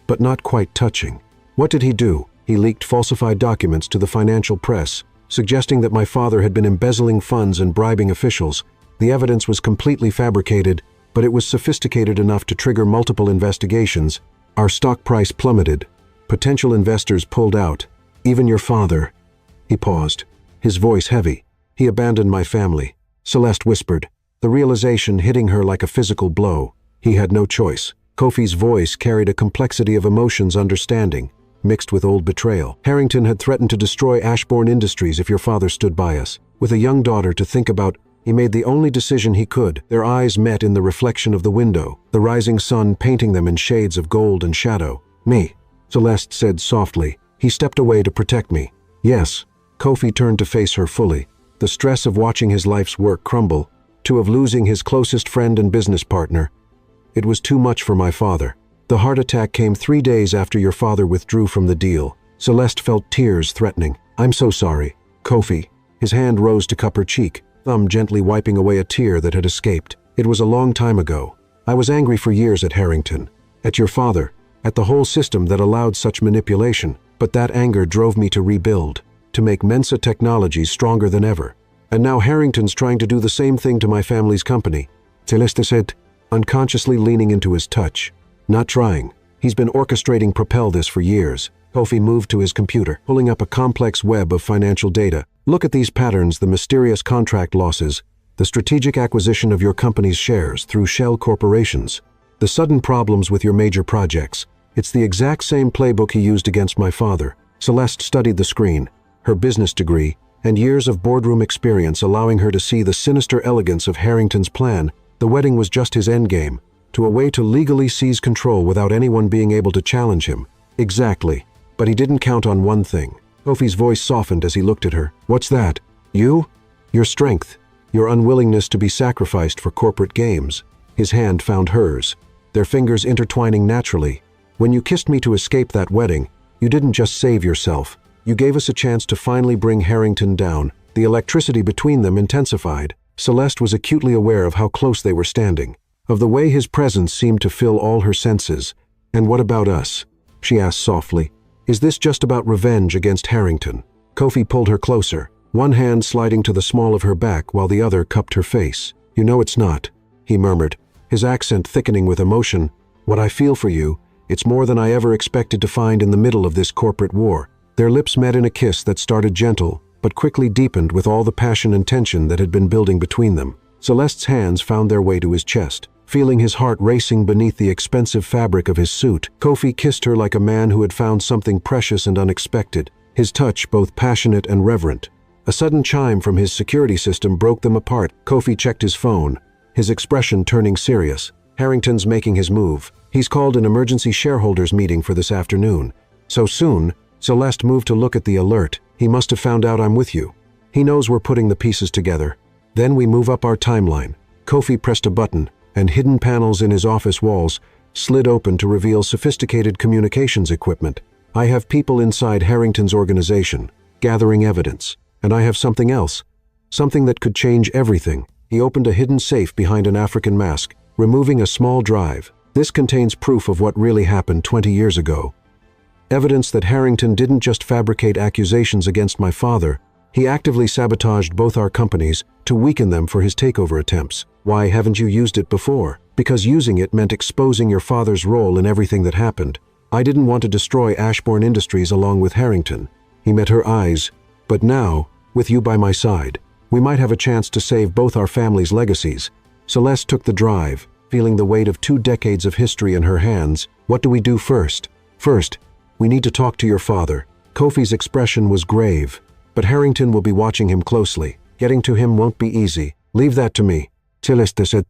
but not quite touching. What did he do? He leaked falsified documents to the financial press, suggesting that my father had been embezzling funds and bribing officials. The evidence was completely fabricated, but it was sophisticated enough to trigger multiple investigations. Our stock price plummeted. Potential investors pulled out. Even your father. He paused, his voice heavy. He abandoned my family. Celeste whispered, the realization hitting her like a physical blow. He had no choice. Kofi's voice carried a complexity of emotions understanding, mixed with old betrayal. Harrington had threatened to destroy Ashbourne Industries if your father stood by us. With a young daughter to think about, he made the only decision he could. Their eyes met in the reflection of the window, the rising sun painting them in shades of gold and shadow. Me, Celeste said softly. He stepped away to protect me. Yes. Kofi turned to face her fully. The stress of watching his life's work crumble, of losing his closest friend and business partner. It was too much for my father. The heart attack came 3 days after your father withdrew from the deal. Celeste felt tears threatening. I'm so sorry. Kofi. His hand rose to cup her cheek, thumb gently wiping away a tear that had escaped. It was a long time ago. I was angry for years at Harrington, at your father, at the whole system that allowed such manipulation, but that anger drove me to rebuild, to make Mensa Technologies stronger than ever. And now Harrington's trying to do the same thing to my family's company. Celeste said, unconsciously leaning into his touch. Not trying. He's been orchestrating Propel this for years. Kofi moved to his computer, pulling up a complex web of financial data. Look at these patterns, the mysterious contract losses, the strategic acquisition of your company's shares through shell corporations, the sudden problems with your major projects. It's the exact same playbook he used against my father. Celeste studied the screen, her business degree, and years of boardroom experience allowing her to see the sinister elegance of Harrington's plan. The wedding was just his endgame, to a way to legally seize control without anyone being able to challenge him. Exactly. But he didn't count on one thing. Kofi's voice softened as he looked at her. What's that? You? Your strength. Your unwillingness to be sacrificed for corporate games. His hand found hers, their fingers intertwining naturally. When you kissed me to escape that wedding, you didn't just save yourself. You gave us a chance to finally bring Harrington down. The electricity between them intensified. Celeste was acutely aware of how close they were standing, of the way his presence seemed to fill all her senses. And what about us? She asked softly. Is this just about revenge against Harrington? Kofi pulled her closer, one hand sliding to the small of her back while the other cupped her face. You know it's not, he murmured, his accent thickening with emotion. What I feel for you, it's more than I ever expected to find in the middle of this corporate war. Their lips met in a kiss that started gentle, but quickly deepened with all the passion and tension that had been building between them. Celeste's hands found their way to his chest. Feeling his heart racing beneath the expensive fabric of his suit, Kofi kissed her like a man who had found something precious and unexpected, his touch both passionate and reverent. A sudden chime from his security system broke them apart. Kofi checked his phone, his expression turning serious. Harrington's making his move. He's called an emergency shareholders meeting for this afternoon. So soon, Celeste moved to look at the alert. He must have found out I'm with you. He knows we're putting the pieces together. Then we move up our timeline. Kofi pressed a button, and hidden panels in his office walls slid open to reveal sophisticated communications equipment. I have people inside Harrington's organization, gathering evidence, and I have something else, something that could change everything. He opened a hidden safe behind an African mask, removing a small drive. This contains proof of what really happened 20 years ago. Evidence that Harrington didn't just fabricate accusations against my father, he actively sabotaged both our companies to weaken them for his takeover attempts. Why haven't you used it before? Because using it meant exposing your father's role in everything that happened. I didn't want to destroy Ashbourne Industries along with Harrington. He met her eyes. But now, with you by my side, we might have a chance to save both our families' legacies. Celeste took the drive, feeling the weight of 2 decades of history in her hands. What do we do first? First, we need to talk to your father. Kofi's expression was grave, but Harrington will be watching him closely. Getting to him won't be easy. Leave that to me. Celeste said,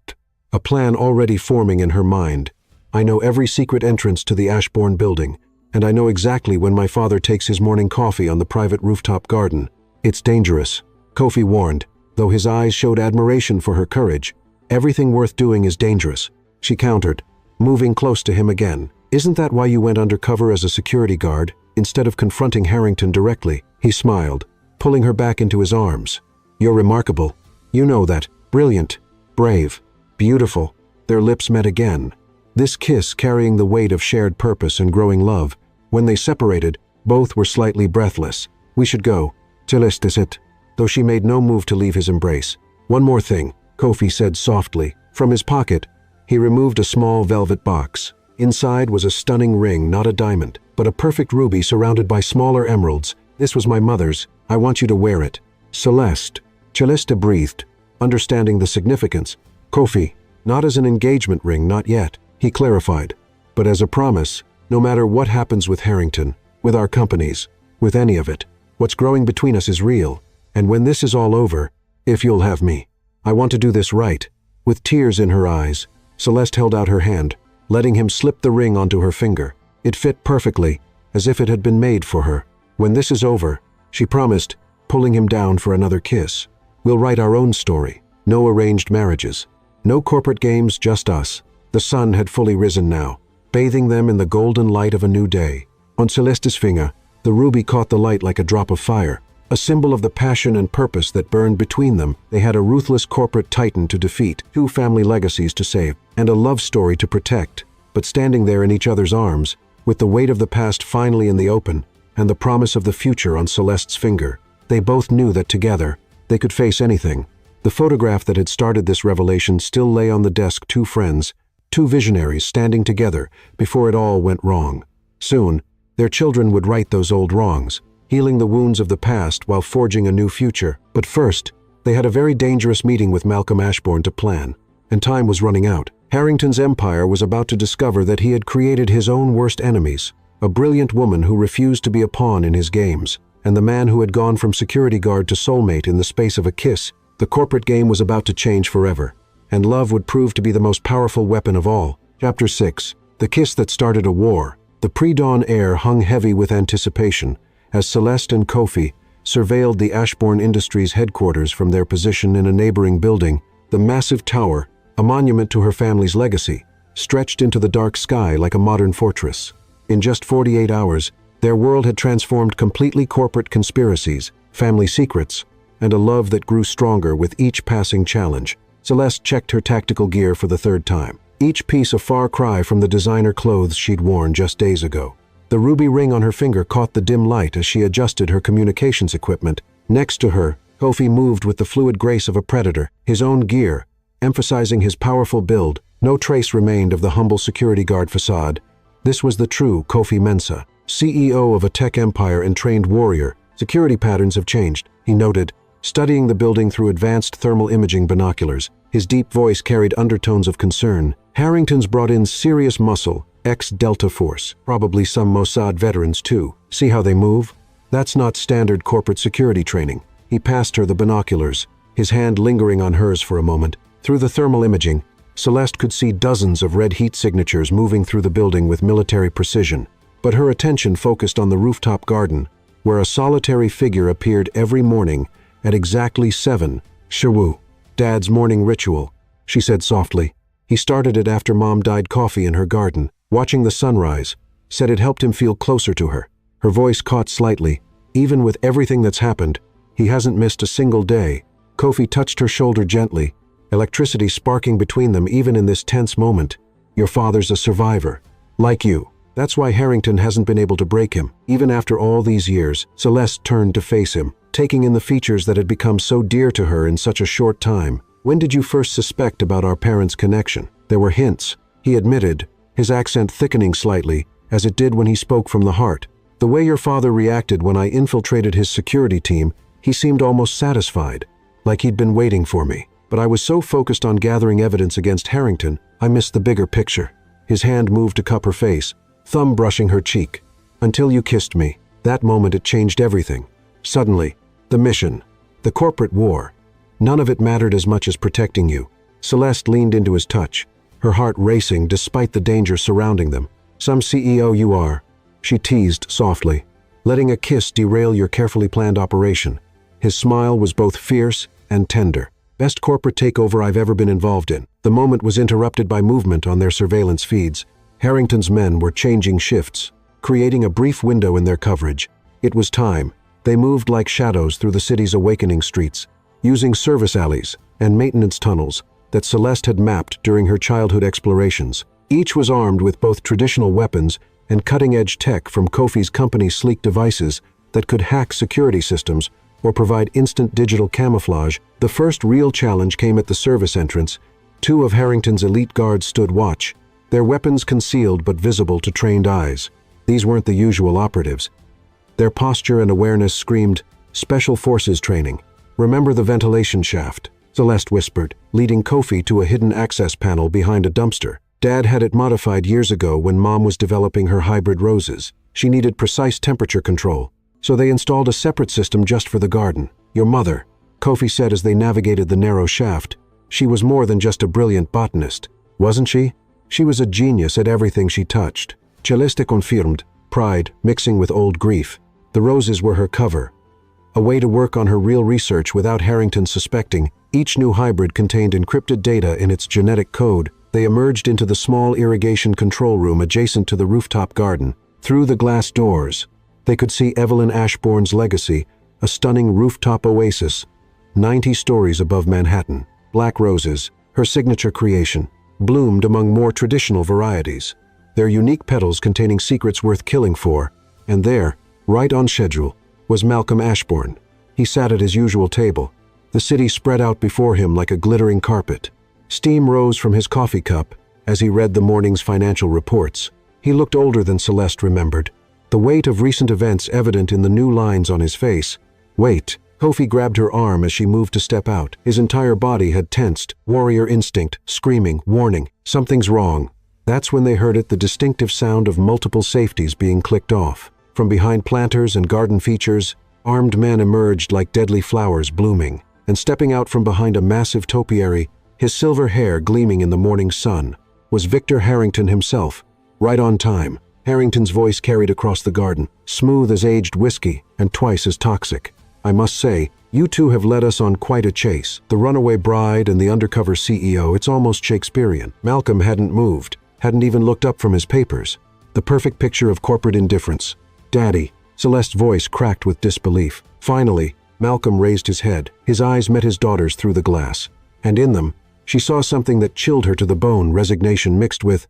a plan already forming in her mind. I know every secret entrance to the Ashbourne building, and I know exactly when my father takes his morning coffee on the private rooftop garden. It's dangerous, Kofi warned, though his eyes showed admiration for her courage. Everything worth doing is dangerous, she countered, moving close to him again. Isn't that why you went undercover as a security guard, instead of confronting Harrington directly? He smiled, pulling her back into his arms. You're remarkable. You know that. Brilliant. Brave. Beautiful. Their lips met again. This kiss carrying the weight of shared purpose and growing love. When they separated, both were slightly breathless. We should go. Celeste said, though she made no move to leave his embrace. One more thing, Kofi said softly. From his pocket, he removed a small velvet box. Inside was a stunning ring, not a diamond, but a perfect ruby surrounded by smaller emeralds. This was my mother's. I want you to wear it. Celeste. Celeste breathed, understanding the significance. Kofi, not as an engagement ring, not yet, he clarified, but as a promise, no matter what happens with Harrington, with our companies, with any of it, what's growing between us is real, and when this is all over, if you'll have me, I want to do this right. With tears in her eyes, Celeste held out her hand, letting him slip the ring onto her finger. It fit perfectly, as if it had been made for her. When this is over, she promised, pulling him down for another kiss. We'll write our own story. No arranged marriages. No corporate games, just us. The sun had fully risen now, bathing them in the golden light of a new day. On Celeste's finger, the The ruby caught the light like a drop of fire. A symbol of the passion and purpose that burned between them. They had a ruthless corporate titan to defeat, 2 family legacies to save, and a love story to protect. But standing there in each other's arms, with the weight of the past finally in the open, and the promise of the future on Celeste's finger, they both knew that together, they could face anything. The photograph that had started this revelation still lay on the desk. 2 friends, 2 visionaries standing together before it all went wrong. Soon, their children would right those old wrongs, healing the wounds of the past while forging a new future. But first, they had a very dangerous meeting with Malcolm Ashbourne to plan, and time was running out. Harrington's empire was about to discover that he had created his own worst enemies, a brilliant woman who refused to be a pawn in his games, and the man who had gone from security guard to soulmate in the space of a kiss. The corporate game was about to change forever, and love would prove to be the most powerful weapon of all. Chapter 6. The kiss that started a war. The pre-dawn air hung heavy with anticipation as Celeste and Kofi surveilled the Ashbourne Industries headquarters from their position in a neighboring building. The massive tower, a monument to her family's legacy, stretched into the dark sky like a modern fortress. In just 48 hours, their world had transformed completely. Corporate conspiracies, family secrets, and a love that grew stronger with each passing challenge. Celeste checked her tactical gear for the 3rd time, each piece a far cry from the designer clothes she'd worn just days ago. The ruby ring on her finger caught the dim light as she adjusted her communications equipment. Next to her, Kofi moved with the fluid grace of a predator, his own gear, emphasizing his powerful build. No trace remained of the humble security guard facade. This was the true Kofi Mensah, CEO of a tech empire and trained warrior. Security patterns have changed, he noted, studying the building through advanced thermal imaging binoculars. His deep voice carried undertones of concern. Harrington's brought in serious muscle, ex-Delta Force, probably some Mossad veterans too. See how they move? That's not standard corporate security training. He passed her the binoculars, his hand lingering on hers for a moment. Through the thermal imaging, Celeste could see dozens of red heat signatures moving through the building with military precision. But her attention focused on the rooftop garden, where a solitary figure appeared every morning at exactly 7. Shawu. Dad's morning ritual, she said softly. He started it after Mom dyed coffee in her garden. Watching the sunrise, said it helped him feel closer to her. Her voice caught slightly. Even with everything that's happened, he hasn't missed a single day. Kofi touched her shoulder gently, electricity sparking between them even in this tense moment. Your father's a survivor. Like you. That's why Harrington hasn't been able to break him. Even after all these years, Celeste turned to face him, taking in the features that had become so dear to her in such a short time. When did you first suspect about our parents' connection? There were hints, he admitted, his accent thickening slightly, as it did when he spoke from the heart. The way your father reacted when I infiltrated his security team, he seemed almost satisfied, like he'd been waiting for me. But I was so focused on gathering evidence against Harrington, I missed the bigger picture. His hand moved to cup her face, thumb brushing her cheek. Until you kissed me. That moment it changed everything. Suddenly, the mission, the corporate war, none of it mattered as much as protecting you. Celeste leaned into his touch, her heart racing despite the danger surrounding them. Some CEO you are, she teased softly, letting a kiss derail your carefully planned operation. His smile was both fierce and tender. Best corporate takeover I've ever been involved in. The moment was interrupted by movement on their surveillance feeds. Harrington's men were changing shifts, creating a brief window in their coverage. It was time. They moved like shadows through the city's awakening streets, using service alleys and maintenance tunnels that Celeste had mapped during her childhood explorations. Each was armed with both traditional weapons and cutting-edge tech from Kofi's company's sleek devices that could hack security systems or provide instant digital camouflage. The first real challenge came at the service entrance. 2 of Harrington's elite guards stood watch, their weapons concealed but visible to trained eyes. These weren't the usual operatives. Their posture and awareness screamed, Special Forces training. Remember the ventilation shaft, Celeste whispered, leading Kofi to a hidden access panel behind a dumpster. Dad had it modified years ago when Mom was developing her hybrid roses. She needed precise temperature control, so they installed a separate system just for the garden. Your mother, Kofi said as they navigated the narrow shaft. She was more than just a brilliant botanist, wasn't she? She was a genius at everything she touched. Celeste confirmed, pride mixing with old grief. The roses were her cover, a way to work on her real research without Harrington suspecting. Each new hybrid contained encrypted data in its genetic code. They emerged into the small irrigation control room adjacent to the rooftop garden. Through the glass doors, They could see Evelyn Ashbourne's legacy, a stunning rooftop oasis, 90 stories above Manhattan. Black roses, her signature creation, bloomed among more traditional varieties, their unique petals containing secrets worth killing for. And there, right on schedule, was Malcolm Ashbourne. He sat at his usual table, the city spread out before him like a glittering carpet. Steam rose from his coffee cup as he read the morning's financial reports. He looked older than Celeste remembered, the weight of recent events evident in the new lines on his face. "Wait." Kofi grabbed her arm as she moved to step out. His entire body had tensed, warrior instinct, screaming, warning, something's wrong. That's when they heard it, the distinctive sound of multiple safeties being clicked off. From behind planters and garden features, armed men emerged like deadly flowers blooming, and stepping out from behind a massive topiary, his silver hair gleaming in the morning sun, was Victor Harrington himself. Right on time, Harrington's voice carried across the garden, smooth as aged whiskey and twice as toxic. "I must say, you two have led us on quite a chase. The runaway bride and the undercover CEO, it's almost Shakespearean." Malcolm hadn't moved, hadn't even looked up from his papers. The perfect picture of corporate indifference. "Daddy," Celeste's voice cracked with disbelief. Finally, Malcolm raised his head. His eyes met his daughter's through the glass, and in them, she saw something that chilled her to the bone, resignation mixed with...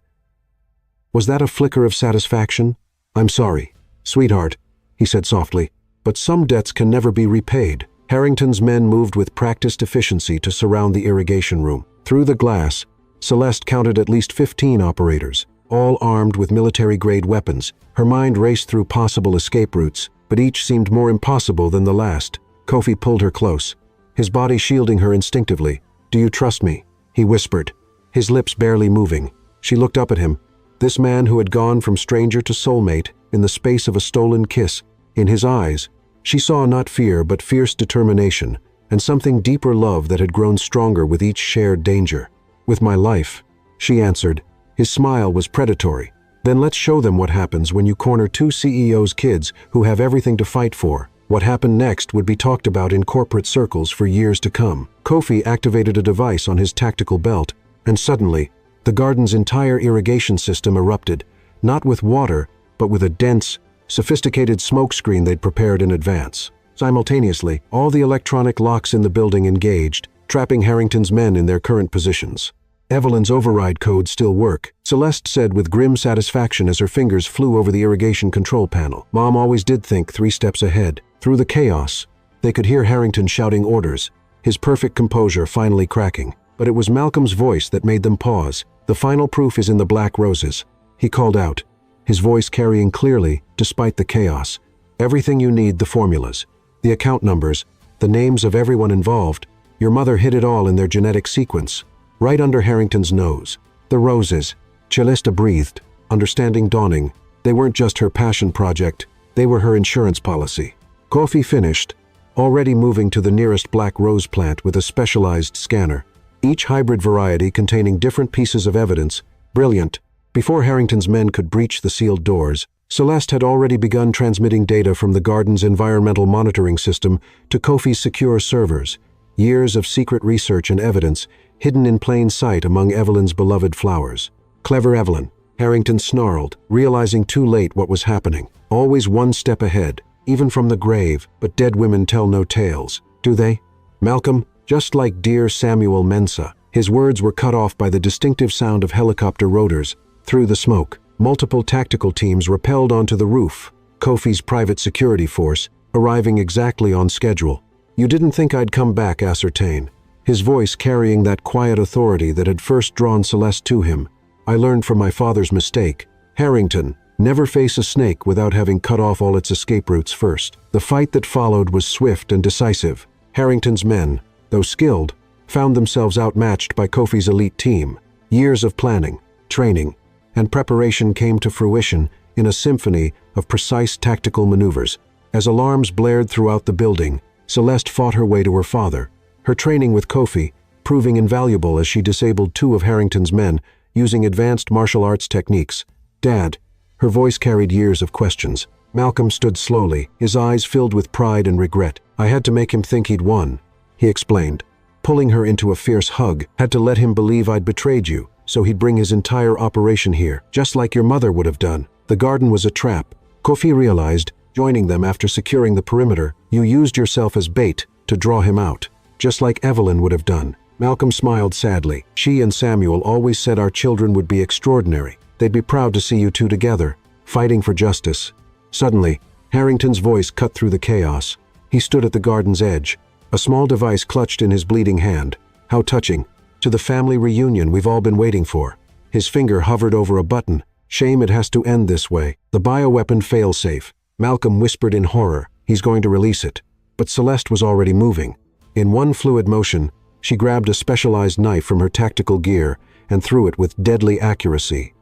Was that a flicker of satisfaction? "I'm sorry, sweetheart," he said softly, "but some debts can never be repaid." Harrington's men moved with practiced efficiency to surround the irrigation room. Through the glass, Celeste counted at least 15 operators, all armed with military-grade weapons. Her mind raced through possible escape routes, but each seemed more impossible than the last. Kofi pulled her close, his body shielding her instinctively. "Do you trust me?" he whispered, his lips barely moving. She looked up at him, this man who had gone from stranger to soulmate in the space of a stolen kiss. In his eyes, she saw not fear but fierce determination, and something deeper love that had grown stronger with each shared danger. "With my life," she answered. His smile was predatory. "Then let's show them what happens when you corner two CEOs' kids who have everything to fight for." What happened next would be talked about in corporate circles for years to come. Kofi activated a device on his tactical belt, and suddenly, the garden's entire irrigation system erupted, not with water, but with a dense, sophisticated smokescreen they'd prepared in advance. Simultaneously, all the electronic locks in the building engaged, trapping Harrington's men in their current positions. Evelyn's override codes still work, Celeste said with grim satisfaction as her fingers flew over the irrigation control panel. Mom always did think 3 steps ahead. Through the chaos, they could hear Harrington shouting orders, his perfect composure finally cracking. But it was Malcolm's voice that made them pause. "The final proof is in the black roses," he called out, his voice carrying clearly despite the chaos. "Everything you need, the formulas, the account numbers, the names of everyone involved. Your mother hid it all in their genetic sequence." Right under Harrington's nose. The roses. Celeste breathed, understanding dawning. They weren't just her passion project, they were her insurance policy. Kofi finished, already moving to the nearest black rose plant with a specialized scanner. Each hybrid variety containing different pieces of evidence. Brilliant. Before Harrington's men could breach the sealed doors, Celeste had already begun transmitting data from the garden's environmental monitoring system to Kofi's secure servers. Years of secret research and evidence, hidden in plain sight among Evelyn's beloved flowers. Clever Evelyn, Harrington snarled, realizing too late what was happening. Always one step ahead, even from the grave, but dead women tell no tales, do they? Malcolm, just like dear Samuel Mensah, his words were cut off by the distinctive sound of helicopter rotors. Through the smoke, multiple tactical teams rappelled onto the roof, Kofi's private security force, arriving exactly on schedule. "You didn't think I'd come back, ascertain," his voice carrying that quiet authority that had first drawn Celeste to him. "I learned from my father's mistake. Harrington, never face a snake without having cut off all its escape routes first." The fight that followed was swift and decisive. Harrington's men, though skilled, found themselves outmatched by Kofi's elite team. Years of planning, training, and preparation came to fruition in a symphony of precise tactical maneuvers. As alarms blared throughout the building, Celeste fought her way to her father, her training with Kofi proving invaluable as she disabled 2 of Harrington's men using advanced martial arts techniques. "Dad," her voice carried years of questions. Malcolm stood slowly, his eyes filled with pride and regret. "I had to make him think he'd won," he explained. "Pulling her into a fierce hug, had to let him believe I'd betrayed you, so he'd bring his entire operation here, just like your mother would have done. The garden was a trap." Kofi realized joining them after securing the perimeter. You used yourself as bait to draw him out, just like Evelyn would have done. Malcolm smiled sadly. She and Samuel always said our children would be extraordinary. They'd be proud to see you two together, fighting for justice. Suddenly, Harrington's voice cut through the chaos. He stood at the garden's edge, a small device clutched in his bleeding hand. How touching. To the family reunion we've all been waiting for. His finger hovered over a button. Shame it has to end this way. The bioweapon failsafe. Malcolm whispered in horror. He's going to release it. But Celeste was already moving. In one fluid motion, she grabbed a specialized knife from her tactical gear and threw it with deadly accuracy.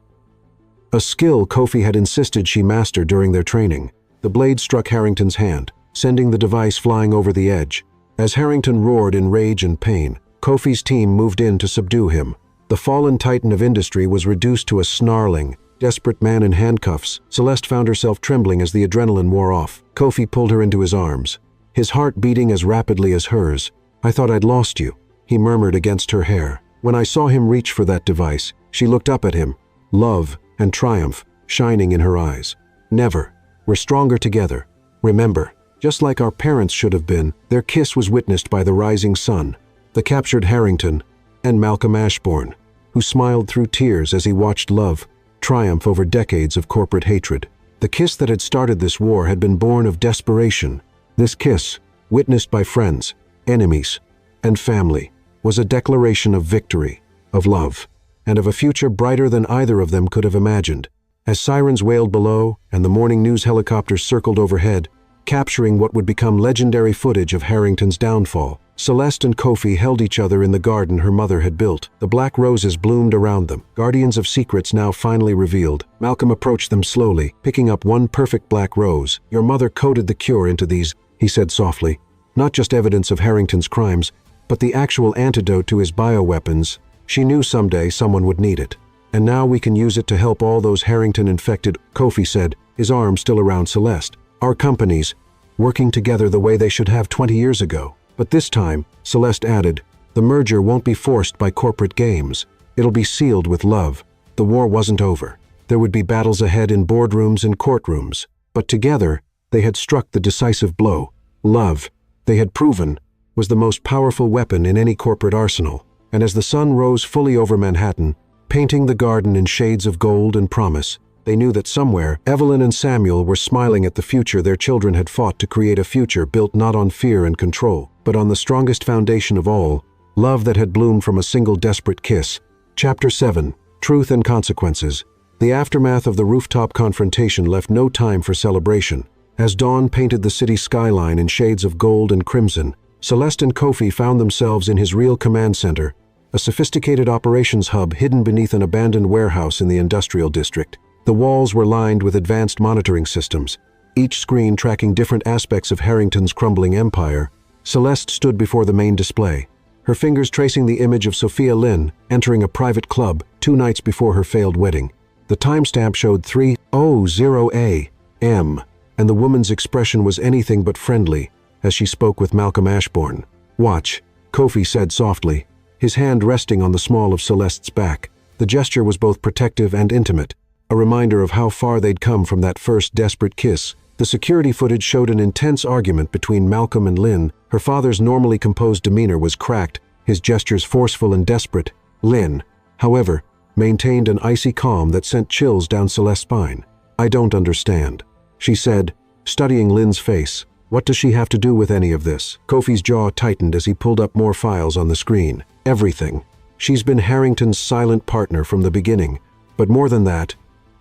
A skill Kofi had insisted she master during their training. The blade struck Harrington's hand, sending the device flying over the edge. As Harrington roared in rage and pain, Kofi's team moved in to subdue him. The fallen titan of industry was reduced to a snarling, desperate man in handcuffs. Celeste found herself trembling as the adrenaline wore off. Kofi pulled her into his arms, his heart beating as rapidly as hers. "I thought I'd lost you," he murmured against her hair. When I saw him reach for that device, she looked up at him, love and triumph shining in her eyes. "Never. We're stronger together. Remember." Just like our parents should have been, their kiss was witnessed by the rising sun, the captured Harrington, and Malcolm Ashbourne, who smiled through tears as he watched love triumph over decades of corporate hatred. The kiss that had started this war had been born of desperation. This kiss, witnessed by friends, enemies, and family, was a declaration of victory, of love, and of a future brighter than either of them could have imagined. As sirens wailed below and the morning news helicopters circled overhead, capturing what would become legendary footage of Harrington's downfall, Celeste and Kofi held each other in the garden her mother had built. The black roses bloomed around them, guardians of secrets now finally revealed. Malcolm approached them slowly, picking up one perfect black rose. "Your mother coded the cure into these," he said softly. "Not just evidence of Harrington's crimes, but the actual antidote to his bioweapons. She knew someday someone would need it. And now we can use it to help all those Harrington-infected," Kofi said, his arm still around Celeste. "Our companies, working together the way they should have 20 years ago. But this time," Celeste added, "the merger won't be forced by corporate games. It'll be sealed with love. The war wasn't over. There would be battles ahead in boardrooms and courtrooms. But together, they had struck the decisive blow. Love, they had proven, was the most powerful weapon in any corporate arsenal." And as the sun rose fully over Manhattan, painting the garden in shades of gold and promise, they knew that somewhere, Evelyn and Samuel were smiling at the future their children had fought to create, a future built not on fear and control, but on the strongest foundation of all, love that had bloomed from a single desperate kiss. Chapter 7. Truth and Consequences. The aftermath of the rooftop confrontation left no time for celebration. As dawn painted the city skyline in shades of gold and crimson, Celeste and Kofi found themselves in his real command center, a sophisticated operations hub hidden beneath an abandoned warehouse in the industrial district. The walls were lined with advanced monitoring systems, each screen tracking different aspects of Harrington's crumbling empire. Celeste stood before the main display, her fingers tracing the image of Sophia Lynn entering a private club 2 nights before her failed wedding. The timestamp showed 3:00 a.m., and the woman's expression was anything but friendly as she spoke with Malcolm Ashbourne. "Watch," Kofi said softly, his hand resting on the small of Celeste's back. The gesture was both protective and intimate, a reminder of how far they'd come from that first desperate kiss. The security footage showed an intense argument between Malcolm and Lynn. Her father's normally composed demeanor was cracked, his gestures forceful and desperate. Lynn, however, maintained an icy calm that sent chills down Celeste's spine. "I don't understand," she said, studying Lynn's face. "What does she have to do with any of this?" Kofi's jaw tightened as he pulled up more files on the screen. "Everything. She's been Harrington's silent partner from the beginning. But more than that,"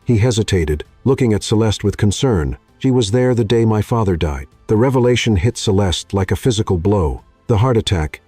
he hesitated, looking at Celeste with concern. "She was there the day my father died." The revelation hit Celeste like a physical blow. The heart attack.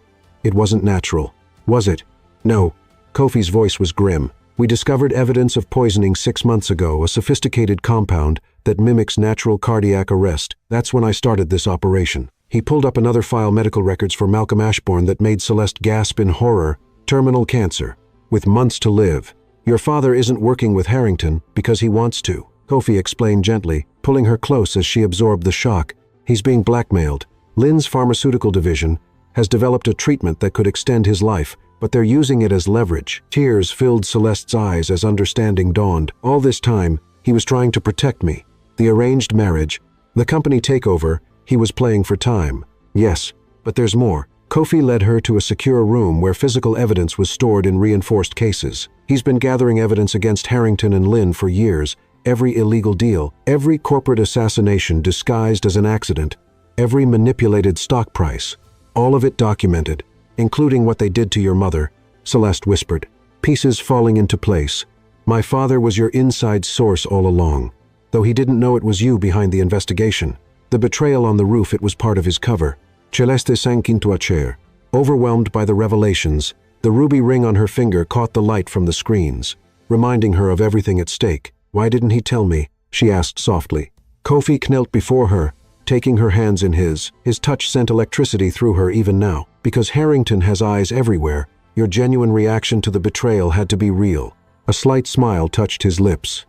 It wasn't natural, was it? "No." Kofi's voice was grim. "We discovered evidence of poisoning 6 months ago, a sophisticated compound that mimics natural cardiac arrest. That's when I started this operation." He pulled up another file, medical records for Malcolm Ashbourne, that made Celeste gasp in horror. "Terminal cancer, with months to live. Your father isn't working with Harrington because he wants to," Kofi explained gently, pulling her close as she absorbed the shock. "He's being blackmailed. Lynn's pharmaceutical division has developed a treatment that could extend his life, but they're using it as leverage." Tears filled Celeste's eyes as understanding dawned. "All this time, he was trying to protect me. The arranged marriage, The company takeover, he was playing for time. Yes, but there's more. Kofi led her to a secure room where physical evidence was stored in reinforced cases. He's been gathering evidence against Harrington and Lynn for years. Every illegal deal, every corporate assassination disguised as an accident, every manipulated stock price. All of it documented, including what they did to your mother, Celeste whispered, pieces falling into place. My father was your inside source all along, though he didn't know it was you behind the investigation. The betrayal on the roof, it was part of his cover. Celeste sank into a chair. Overwhelmed by the revelations, the ruby ring on her finger caught the light from the screens, reminding her of everything at stake. Why didn't he tell me? She asked softly. Kofi knelt before her, taking her hands in his. His touch sent electricity through her even now. Because Harrington has eyes everywhere, your genuine reaction to the betrayal had to be real. A slight smile touched his lips.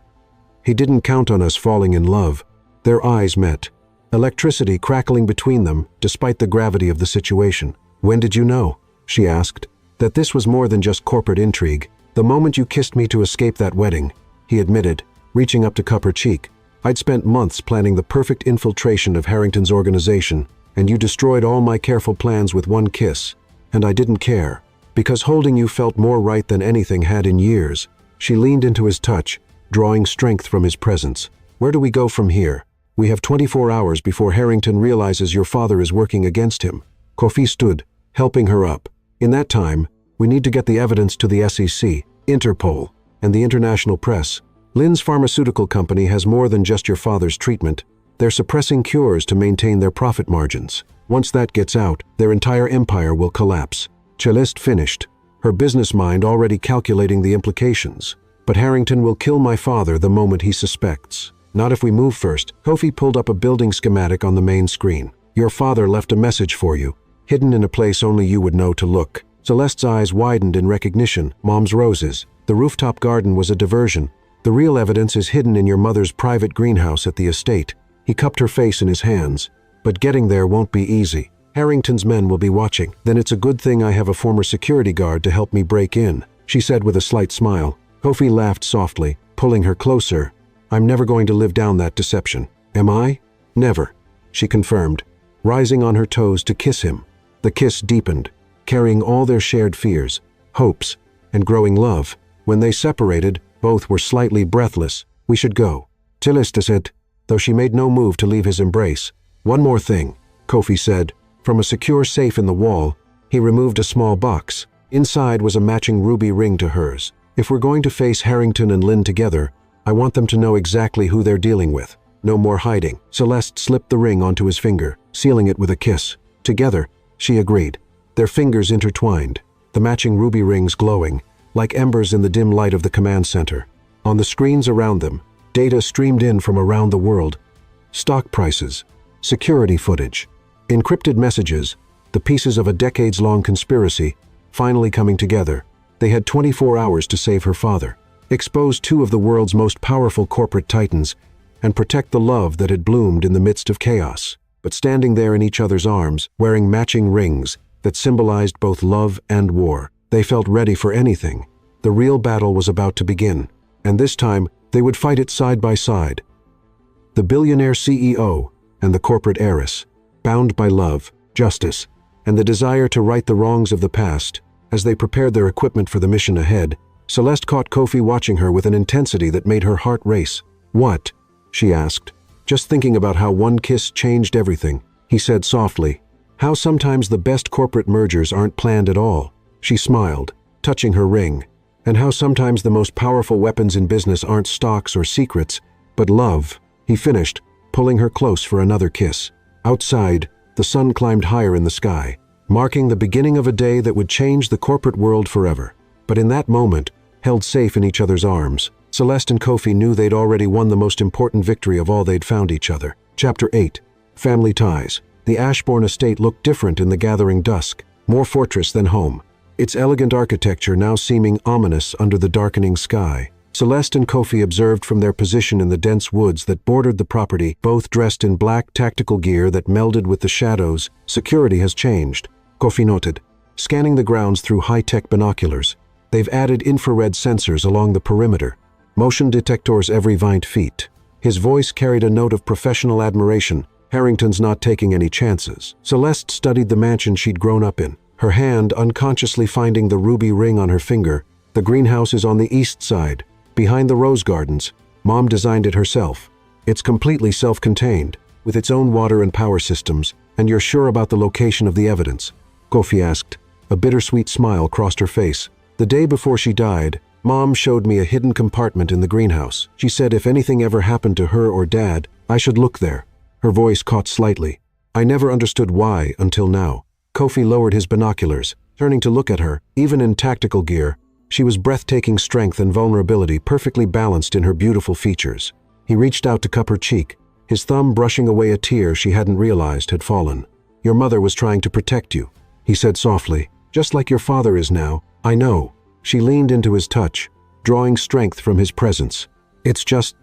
He didn't count on us falling in love. Their eyes met. Electricity crackling between them, despite the gravity of the situation. When did you know? She asked. That this was more than just corporate intrigue. The moment you kissed me to escape that wedding, he admitted, reaching up to cup her cheek. I'd spent months planning the perfect infiltration of Harrington's organization, and you destroyed all my careful plans with one kiss. And I didn't care, because holding you felt more right than anything had in years. She leaned into his touch, drawing strength from his presence. Where do we go from here? We have 24 hours before Harrington realizes your father is working against him. Kofi stood, helping her up. In that time, we need to get the evidence to the SEC, Interpol, and the international press. Lynn's pharmaceutical company has more than just your father's treatment. They're suppressing cures to maintain their profit margins. Once that gets out, their entire empire will collapse. Celeste finished, her business mind already calculating the implications. But Harrington will kill my father the moment he suspects. Not if we move first. Kofi pulled up a building schematic on the main screen. Your father left a message for you, hidden in a place only you would know to look. Celeste's eyes widened in recognition. Mom's roses. The rooftop garden was a diversion. The real evidence is hidden in your mother's private greenhouse at the estate. He cupped her face in his hands. But getting there won't be easy. Harrington's men will be watching. Then it's a good thing I have a former security guard to help me break in, she said with a slight smile. Kofi laughed softly, pulling her closer. I'm never going to live down that deception. Am I? Never, she confirmed, rising on her toes to kiss him. The kiss deepened, carrying all their shared fears, hopes, and growing love. When they separated, both were slightly breathless. We should go, Celeste said, though she made no move to leave his embrace. One more thing, Kofi said. From a secure safe in the wall, he removed a small box. Inside was a matching ruby ring to hers. If we're going to face Harrington and Lynn together, I want them to know exactly who they're dealing with. No more hiding. Celeste slipped the ring onto his finger, sealing it with a kiss. Together, she agreed. Their fingers intertwined, the matching ruby rings glowing, like embers in the dim light of the command center. On the screens around them, data streamed in from around the world. Stock prices, security footage, encrypted messages, the pieces of a decades-long conspiracy, finally coming together. They had 24 hours to save her father, expose two of the world's most powerful corporate titans, and protect the love that had bloomed in the midst of chaos. But standing there in each other's arms, wearing matching rings that symbolized both love and war, they felt ready for anything. The real battle was about to begin, and this time they would fight it side by side. The billionaire CEO and the corporate heiress, bound by love, justice, and the desire to right the wrongs of the past. As they prepared their equipment for the mission ahead, Celeste caught Kofi watching her with an intensity that made her heart race. What? She asked. Just thinking about how one kiss changed everything, he said softly. How sometimes the best corporate mergers aren't planned at all. She smiled, touching her ring. And how sometimes the most powerful weapons in business aren't stocks or secrets, but love. He finished, pulling her close for another kiss. Outside, the sun climbed higher in the sky, marking the beginning of a day that would change the corporate world forever. But in that moment, held safe in each other's arms, Celeste and Kofi knew they'd already won the most important victory of all. They'd found each other. Chapter 8. Family Ties. The Ashbourne estate looked different in the gathering dusk, more fortress than home, its elegant architecture now seeming ominous under the darkening sky. Celeste and Kofi observed from their position in the dense woods that bordered the property, both dressed in black tactical gear that melded with the shadows. Security has changed, Kofi noted, scanning the grounds through high-tech binoculars. They've added infrared sensors along the perimeter, motion detectors every 20 feet. His voice carried a note of professional admiration. Harrington's not taking any chances. Celeste studied the mansion she'd grown up in, her hand unconsciously finding the ruby ring on her finger. The greenhouse is on the east side, behind the rose gardens. Mom designed it herself. It's completely self-contained, with its own water and power systems. And you're sure about the location of the evidence? Kofi asked. A bittersweet smile crossed her face. The day before she died, Mom showed me a hidden compartment in the greenhouse. She said if anything ever happened to her or Dad, I should look there. Her voice caught slightly. I never understood why until now. Kofi lowered his binoculars, turning to look at her. Even in tactical gear, she was breathtaking strength and vulnerability, perfectly balanced in her beautiful features. He reached out to cup her cheek, his thumb brushing away a tear she hadn't realized had fallen. Your mother was trying to protect you, he said softly. Just like your father is now. I know. She leaned into his touch, drawing strength from his presence. It's just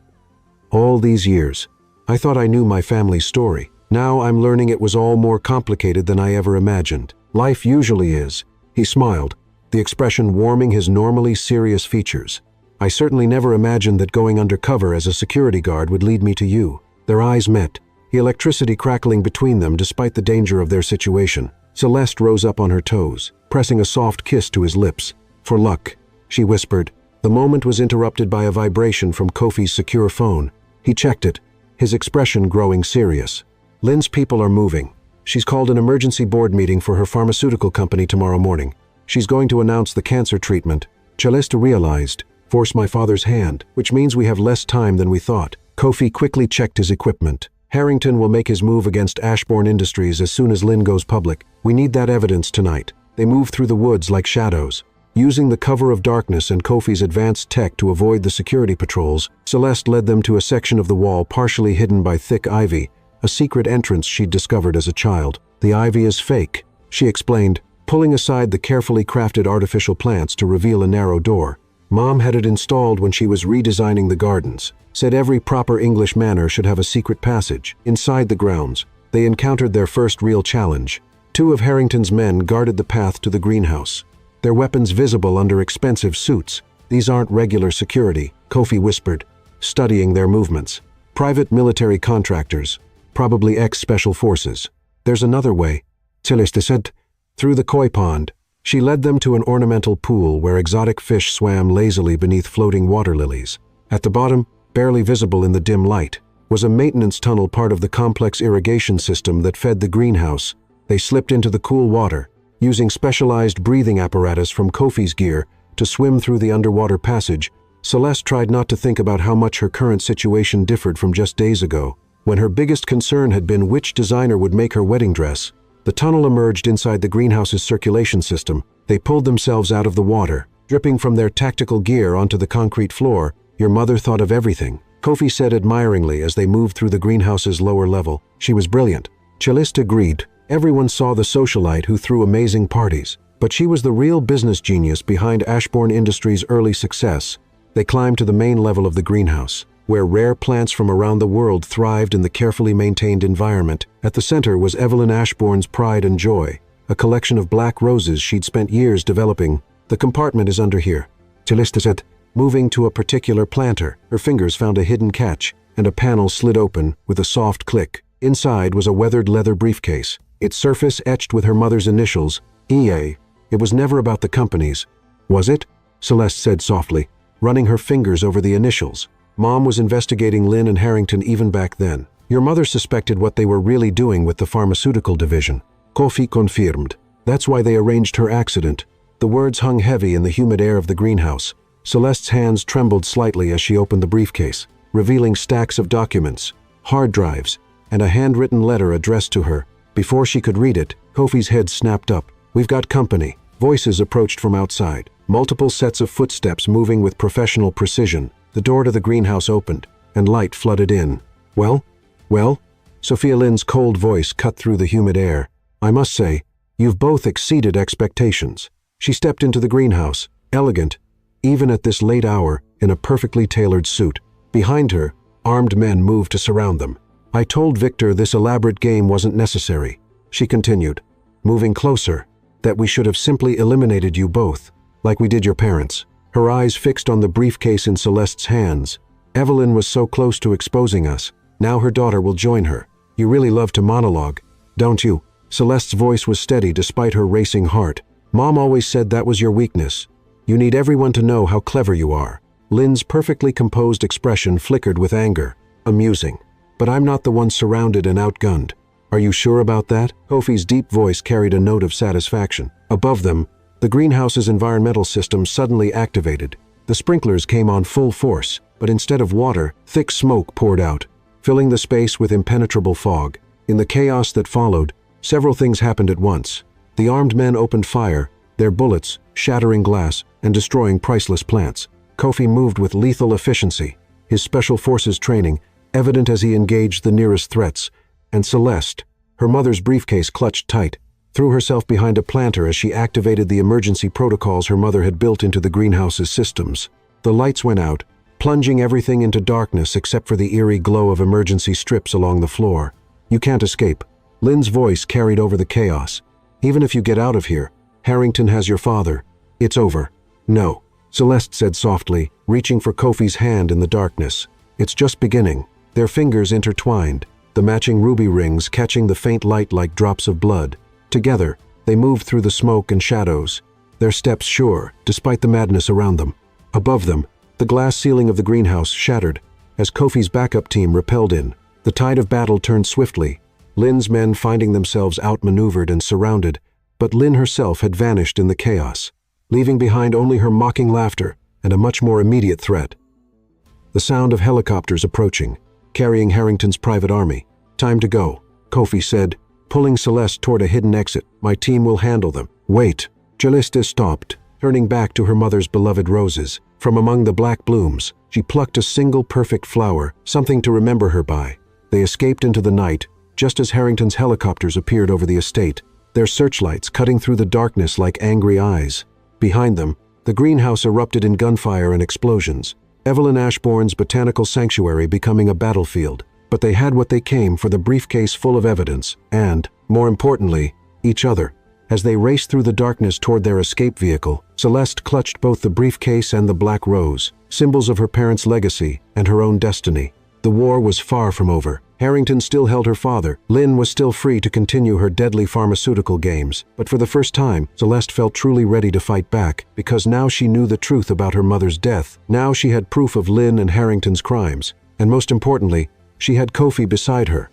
all these years. I thought I knew my family's story. Now I'm learning it was all more complicated than I ever imagined. Life usually is. He smiled, the expression warming his normally serious features. I certainly never imagined that going undercover as a security guard would lead me to you. Their eyes met, the electricity crackling between them despite the danger of their situation. Celeste rose up on her toes, pressing a soft kiss to his lips. For luck, she whispered. The moment was interrupted by a vibration from Kofi's secure phone. He checked it, his expression growing serious. Lynn's people are moving. She's called an emergency board meeting for her pharmaceutical company tomorrow morning. She's going to announce the cancer treatment. Celeste realized. Force my father's hand, which means we have less time than we thought. Kofi quickly checked his equipment. Harrington will make his move against Ashbourne Industries as soon as Lynn goes public. We need that evidence tonight. They move through the woods like shadows. Using the cover of darkness and Kofi's advanced tech to avoid the security patrols, Celeste led them to a section of the wall partially hidden by thick ivy, a secret entrance she'd discovered as a child. The ivy is fake, she explained, pulling aside the carefully crafted artificial plants to reveal a narrow door. Mom had it installed when she was redesigning the gardens. Said every proper English manor should have a secret passage. Inside the grounds, they encountered their first real challenge. Two of Harrington's men guarded the path to the greenhouse, their weapons visible under expensive suits. These aren't regular security, Kofi whispered, studying their movements. Private military contractors, probably ex-special forces. There's another way, Celeste said. Through the koi pond. She led them to an ornamental pool where exotic fish swam lazily beneath floating water lilies. At the bottom, barely visible in the dim light, was a maintenance tunnel, part of the complex irrigation system that fed the greenhouse. They slipped into the cool water, using specialized breathing apparatus from Kofi's gear to swim through the underwater passage. Celeste tried not to think about how much her current situation differed from just days ago, when her biggest concern had been which designer would make her wedding dress. The tunnel emerged inside the greenhouse's circulation system. They pulled themselves out of the water, dripping from their tactical gear onto the concrete floor. Your mother thought of everything, Kofi said admiringly as they moved through the greenhouse's lower level. She was brilliant. Celeste agreed. Everyone saw the socialite who threw amazing parties, but she was the real business genius behind Ashbourne Industries' early success. They climbed to the main level of the greenhouse, where rare plants from around the world thrived in the carefully maintained environment. At the center was Evelyn Ashbourne's pride and joy, a collection of black roses she'd spent years developing. The compartment is under here, Celeste said, moving to a particular planter. Her fingers found a hidden catch, and a panel slid open with a soft click. Inside was a weathered leather briefcase, its surface etched with her mother's initials, EA. It was never about the companies. Was it? Celeste said softly, running her fingers over the initials. Mom was investigating Lynn and Harrington even back then. Your mother suspected what they were really doing with the pharmaceutical division. Kofi confirmed. That's why they arranged her accident. The words hung heavy in the humid air of the greenhouse. Celeste's hands trembled slightly as she opened the briefcase, revealing stacks of documents, hard drives, and a handwritten letter addressed to her. Before she could read it, Kofi's head snapped up. We've got company. Voices approached from outside, multiple sets of footsteps moving with professional precision. The door to the greenhouse opened, and light flooded in. Well? Sophia Lynn's cold voice cut through the humid air. I must say, you've both exceeded expectations. She stepped into the greenhouse, elegant, even at this late hour, in a perfectly tailored suit. Behind her, armed men moved to surround them. I told Victor this elaborate game wasn't necessary, she continued, moving closer, that we should have simply eliminated you both, like we did your parents. Her eyes fixed on the briefcase in Celeste's hands. Evelyn was so close to exposing us. Now her daughter will join her. You really love to monologue, don't you? Celeste's voice was steady despite her racing heart. Mom always said that was your weakness. You need everyone to know how clever you are. Lynn's perfectly composed expression flickered with anger. Amusing. But I'm not the one surrounded and outgunned. Are you sure about that? Kofi's deep voice carried a note of satisfaction. Above them, the greenhouse's environmental system suddenly activated. The sprinklers came on full force, but instead of water, thick smoke poured out, filling the space with impenetrable fog. In the chaos that followed, several things happened at once. The armed men opened fire, their bullets shattering glass and destroying priceless plants. Kofi moved with lethal efficiency, his special forces training evident as he engaged the nearest threats. And Celeste, her mother's briefcase clutched tight, threw herself behind a planter as she activated the emergency protocols her mother had built into the greenhouse's systems. The lights went out, plunging everything into darkness except for the eerie glow of emergency strips along the floor. You can't escape. Lynn's voice carried over the chaos. Even if you get out of here, Harrington has your father. It's over. No, Celeste said softly, reaching for Kofi's hand in the darkness. It's just beginning. Their fingers intertwined, the matching ruby rings catching the faint light like drops of blood. Together, they moved through the smoke and shadows, their steps sure, despite the madness around them. Above them, the glass ceiling of the greenhouse shattered as Kofi's backup team repelled in. The tide of battle turned swiftly, Lynn's men finding themselves outmaneuvered and surrounded, but Lynn herself had vanished in the chaos, leaving behind only her mocking laughter and a much more immediate threat. The sound of helicopters approaching, carrying Harrington's private army. Time to go, Kofi said, pulling Celeste toward a hidden exit. My team will handle them. Wait. Celeste stopped, turning back to her mother's beloved roses. From among the black blooms, she plucked a single perfect flower, something to remember her by. They escaped into the night, just as Harrington's helicopters appeared over the estate, their searchlights cutting through the darkness like angry eyes. Behind them, the greenhouse erupted in gunfire and explosions, Evelyn Ashbourne's botanical sanctuary becoming a battlefield. But they had what they came for, the briefcase full of evidence, and, more importantly, each other. As they raced through the darkness toward their escape vehicle, Celeste clutched both the briefcase and the black rose, symbols of her parents' legacy and her own destiny. The war was far from over. Harrington still held her father. Lynn was still free to continue her deadly pharmaceutical games. But for the first time, Celeste felt truly ready to fight back, because now she knew the truth about her mother's death. Now she had proof of Lynn and Harrington's crimes. And most importantly, she had Kofi beside her,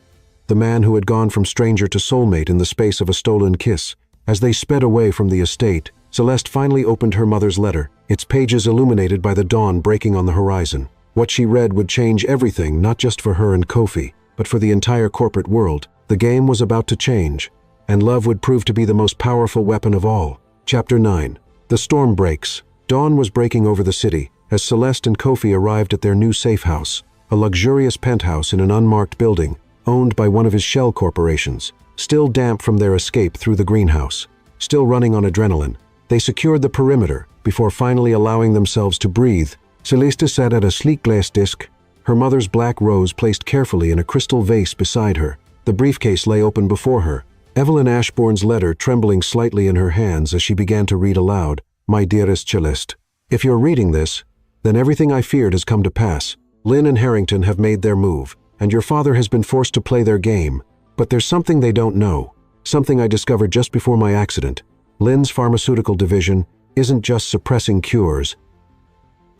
the man who had gone from stranger to soulmate in the space of a stolen kiss. As they sped away from the estate, Celeste finally opened her mother's letter, its pages illuminated by the dawn breaking on the horizon. What she read would change everything, not just for her and Kofi, but for the entire corporate world. The game was about to change, and love would prove to be the most powerful weapon of all. Chapter 9. The storm breaks. Dawn was breaking over the city as Celeste and Kofi arrived at their new safe house, a luxurious penthouse in an unmarked building, owned by one of his shell corporations. Still damp from their escape through the greenhouse, still running on adrenaline, they secured the perimeter before finally allowing themselves to breathe. Celeste sat at a sleek glass disc, her mother's black rose placed carefully in a crystal vase beside her. The briefcase lay open before her, Evelyn Ashbourne's letter trembling slightly in her hands as she began to read aloud. My dearest Celeste, if you're reading this, then everything I feared has come to pass. Lynn and Harrington have made their move, and your father has been forced to play their game. But there's something they don't know, something I discovered just before my accident. Lynn's pharmaceutical division isn't just suppressing cures,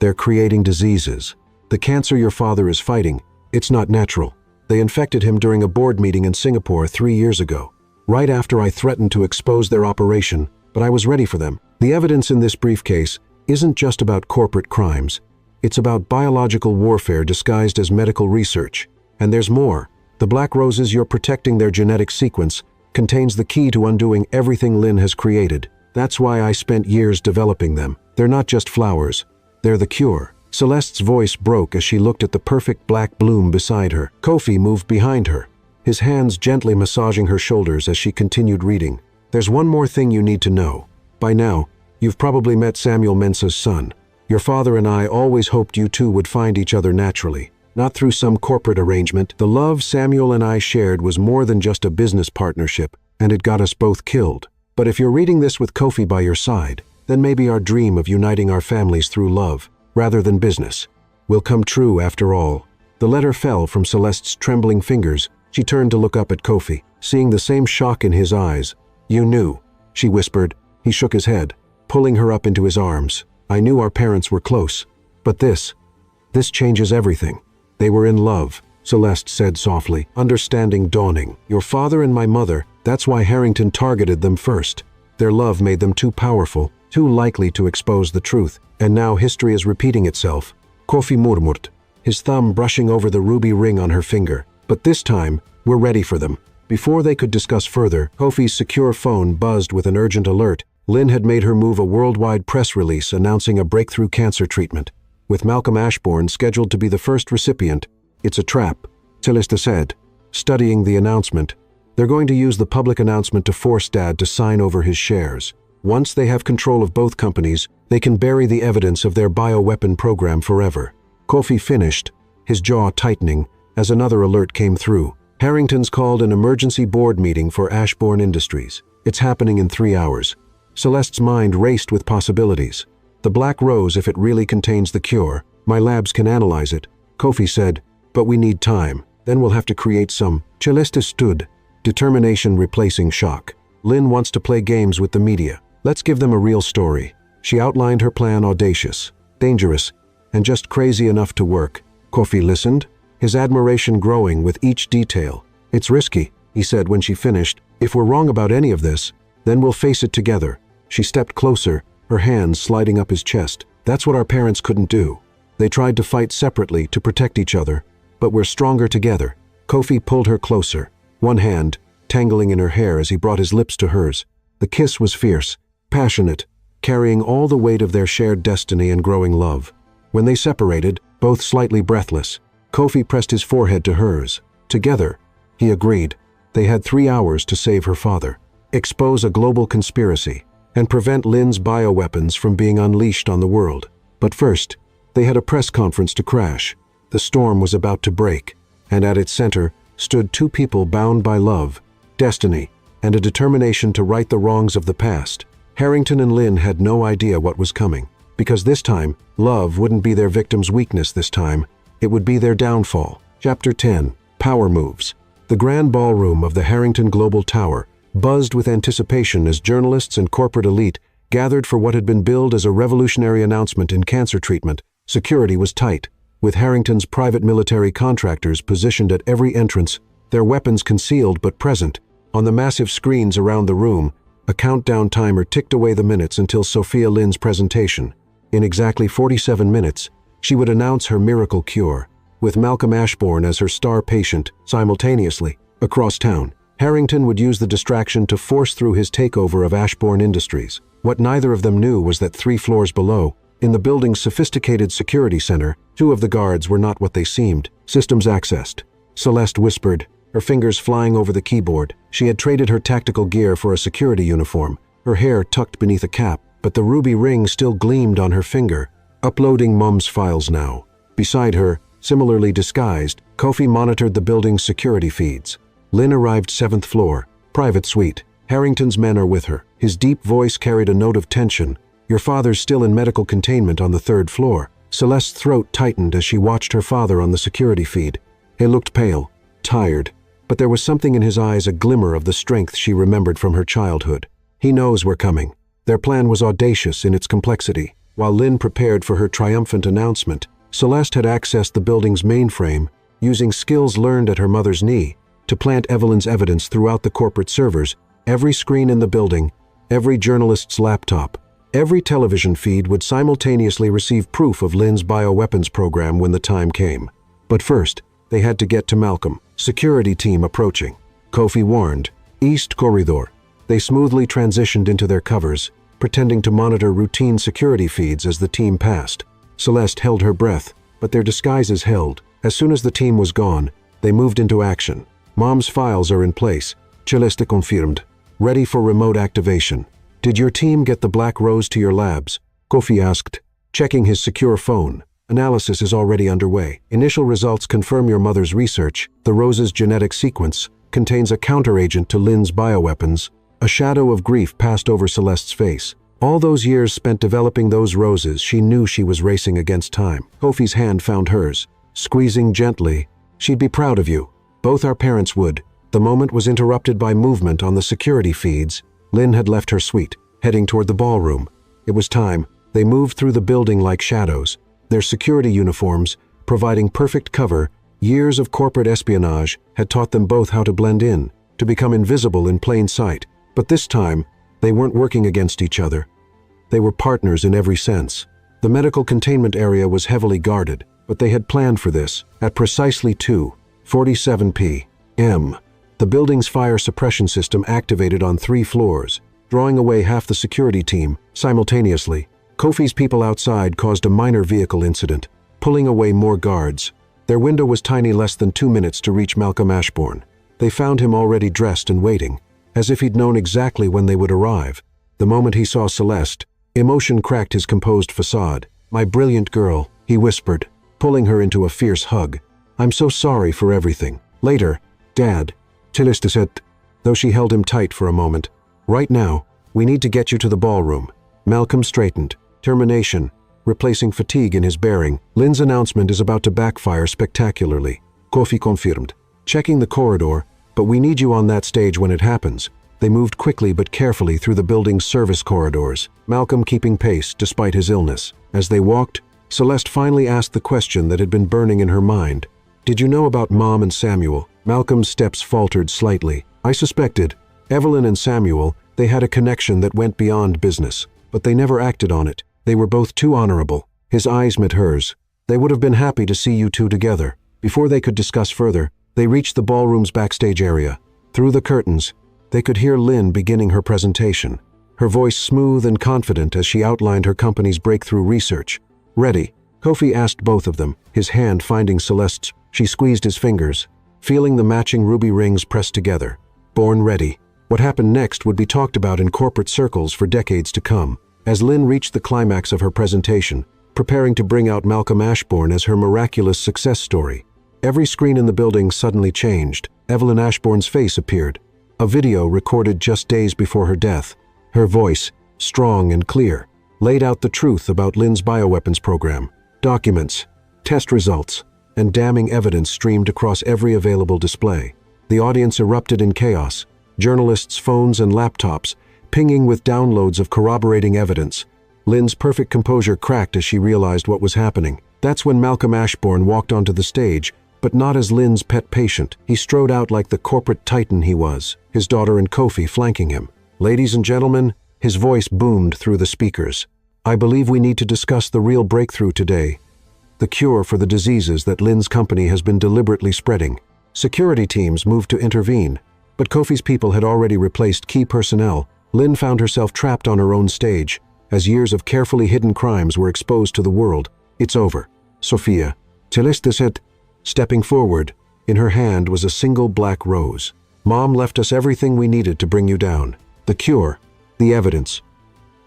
they're creating diseases. The cancer your father is fighting, it's not natural. They infected him during a board meeting in Singapore 3 years ago, right after I threatened to expose their operation, but I was ready for them. The evidence in this briefcase isn't just about corporate crimes, it's about biological warfare disguised as medical research. And there's more. The black roses you're protecting, their genetic sequence, contains the key to undoing everything Lynn has created. That's why I spent years developing them. They're not just flowers, they're the cure. Celeste's voice broke as she looked at the perfect black bloom beside her. Kofi moved behind her, his hands gently massaging her shoulders as she continued reading. There's one more thing you need to know. By now, you've probably met Samuel Mensah's son. Your father and I always hoped you two would find each other naturally, not through some corporate arrangement. The love Samuel and I shared was more than just a business partnership, and it got us both killed. But if you're reading this with Kofi by your side, then maybe our dream of uniting our families through love, rather than business, will come true after all. The letter fell from Celeste's trembling fingers. She turned to look up at Kofi, seeing the same shock in his eyes. "You knew," she whispered. He shook his head, pulling her up into his arms. "I knew our parents were close. But this changes everything." "They were in love," Celeste said softly, understanding dawning. "Your father and my mother, that's why Harrington targeted them first. Their love made them too powerful, too likely to expose the truth. And now history is repeating itself." Kofi murmured, his thumb brushing over the ruby ring on her finger. "But this time, we're ready for them." Before they could discuss further, Kofi's secure phone buzzed with an urgent alert. Lynn had made her move a worldwide press release announcing a breakthrough cancer treatment, with Malcolm Ashbourne scheduled to be the first recipient. "It's a trap," Celeste said, studying the announcement. "They're going to use the public announcement to force Dad to sign over his shares. Once they have control of both companies, they can bury the evidence of their bioweapon program forever." Kofi finished, his jaw tightening, as another alert came through. Harrington's called an emergency board meeting for Ashbourne Industries. It's happening in 3 hours. Celeste's mind raced with possibilities. "The Black Rose, if it really contains the cure, my labs can analyze it," Kofi said, "but we need time. Then we'll have to create some." Celeste stood, determination replacing shock. "Lynn wants to play games with the media. Let's give them a real story." She outlined her plan, audacious, dangerous, and just crazy enough to work. Kofi listened, his admiration growing with each detail. "It's risky," he said when she finished. "If we're wrong about any of this, then we'll face it together." She stepped closer, her hands sliding up his chest. "That's what our parents couldn't do. They tried to fight separately to protect each other, but we're stronger together." Kofi pulled her closer, one hand tangling in her hair as he brought his lips to hers. The kiss was fierce, passionate, carrying all the weight of their shared destiny and growing love. When they separated, both slightly breathless, Kofi pressed his forehead to hers. Together, he agreed, they had 3 hours to save her father, expose a global conspiracy, and prevent Lynn's bioweapons from being unleashed on the world. But first, they had a press conference to crash. The storm was about to break, and at its center stood 2 people bound by love, destiny, and a determination to right the wrongs of the past. Harrington and Lynn had no idea what was coming, because this time, love wouldn't be their victim's weakness this time. It would be their downfall. Chapter 10. Power Moves. The grand ballroom of the Harrington Global Tower buzzed with anticipation as journalists and corporate elite gathered for what had been billed as a revolutionary announcement in cancer treatment. Security was tight, with Harrington's private military contractors positioned at every entrance, their weapons concealed but present. On the massive screens around the room, a countdown timer ticked away the minutes until Sophia Lynn's presentation. In exactly 47 minutes, she would announce her miracle cure, with Malcolm Ashbourne as her star patient simultaneously. Across town, Harrington would use the distraction to force through his takeover of Ashbourne Industries. What neither of them knew was that 3 floors below, in the building's sophisticated security center, 2 of the guards were not what they seemed. "Systems accessed," Celeste whispered, her fingers flying over the keyboard. She had traded her tactical gear for a security uniform, her hair tucked beneath a cap, but the ruby ring still gleamed on her finger. "Uploading Mom's files now." Beside her, similarly disguised, Kofi monitored the building's security feeds. Lynn arrived 7th floor, private suite. Harrington's men are with her. His deep voice carried a note of tension. "Your father's still in medical containment on the 3rd floor." Celeste's throat tightened as she watched her father on the security feed. He looked pale, tired, but there was something in his eyes, a glimmer of the strength she remembered from her childhood. "He knows we're coming." Their plan was audacious in its complexity. While Lynn prepared for her triumphant announcement, Celeste had accessed the building's mainframe, using skills learned at her mother's knee, to plant Evelyn's evidence throughout the corporate servers. Every screen in the building, every journalist's laptop, every television feed would simultaneously receive proof of Lynn's bioweapons program when the time came. But first, they had to get to Malcolm. Security team approaching. Kofi warned. East corridor. They smoothly transitioned into their covers, pretending to monitor routine security feeds as the team passed. Celeste held her breath, but their disguises held. As soon as the team was gone, they moved into action. Mom's files are in place, Celeste confirmed, ready for remote activation. "Did your team get the Black Rose to your labs?" Kofi asked, checking his secure phone. "Analysis is already underway. Initial results confirm your mother's research. The Rose's genetic sequence contains a counteragent to Lynn's bioweapons." A shadow of grief passed over Celeste's face. All those years spent developing those roses, she knew she was racing against time. Kofi's hand found hers, squeezing gently. She'd be proud of you. Both our parents would. The moment was interrupted by movement on the security feeds. Lynn had left her suite, heading toward the ballroom. It was time. They moved through the building like shadows, their security uniforms providing perfect cover. Years of corporate espionage had taught them both how to blend in, to become invisible in plain sight. But this time, they weren't working against each other. They were partners in every sense. The medical containment area was heavily guarded, but they had planned for this. At precisely 2:47 p.m., the building's fire suppression system activated on 3 floors, drawing away half the security team simultaneously. Kofi's people outside caused a minor vehicle incident, pulling away more guards. Their window was tiny, less than 2 minutes to reach Malcolm Ashbourne. They found him already dressed and waiting, as if he'd known exactly when they would arrive. The moment he saw Celeste, emotion cracked his composed facade. "My brilliant girl," he whispered, pulling her into a fierce hug. "I'm so sorry for everything." Later, "Dad," Celeste said, though she held him tight for a moment. "Right now, we need to get you to the ballroom." Malcolm straightened, determination replacing fatigue in his bearing. "Lynn's announcement is about to backfire spectacularly," Kofi confirmed. "Checking the corridor, but we need you on that stage when it happens." They moved quickly but carefully through the building's service corridors, Malcolm keeping pace despite his illness. As they walked, Celeste finally asked the question that had been burning in her mind. "Did you know about Mom and Samuel?" Malcolm's steps faltered slightly. "I suspected. Evelyn and Samuel, they had a connection that went beyond business, but they never acted on it. They were both too honorable." His eyes met hers. "They would have been happy to see you two together." Before they could discuss further, they reached the ballroom's backstage area. Through the curtains, they could hear Lynn beginning her presentation, her voice smooth and confident as she outlined her company's breakthrough research. "Ready?" Kofi asked both of them, his hand finding Celeste's. She squeezed his fingers, feeling the matching ruby rings pressed together. Born ready. What happened next would be talked about in corporate circles for decades to come. As Lynn reached the climax of her presentation, preparing to bring out Malcolm Ashbourne as her miraculous success story, every screen in the building suddenly changed. Evelyn Ashbourne's face appeared. A video recorded just days before her death. Her voice, strong and clear, laid out the truth about Lynn's bioweapons program. Documents, test results, and damning evidence streamed across every available display. The audience erupted in chaos, journalists' phones and laptops pinging with downloads of corroborating evidence. Lynn's perfect composure cracked as she realized what was happening. That's when Malcolm Ashbourne walked onto the stage, but not as Lynn's pet patient. He strode out like the corporate titan he was, his daughter and Kofi flanking him. "Ladies and gentlemen," his voice boomed through the speakers, "I believe we need to discuss the real breakthrough today. The cure for the diseases that Lynn's company has been deliberately spreading." Security teams moved to intervene, but Kofi's people had already replaced key personnel. Lynn found herself trapped on her own stage, as years of carefully hidden crimes were exposed to the world. "It's over, Sophia," Celeste said, stepping forward. In her hand was a single black rose. "Mom left us everything we needed to bring you down. The cure, the evidence,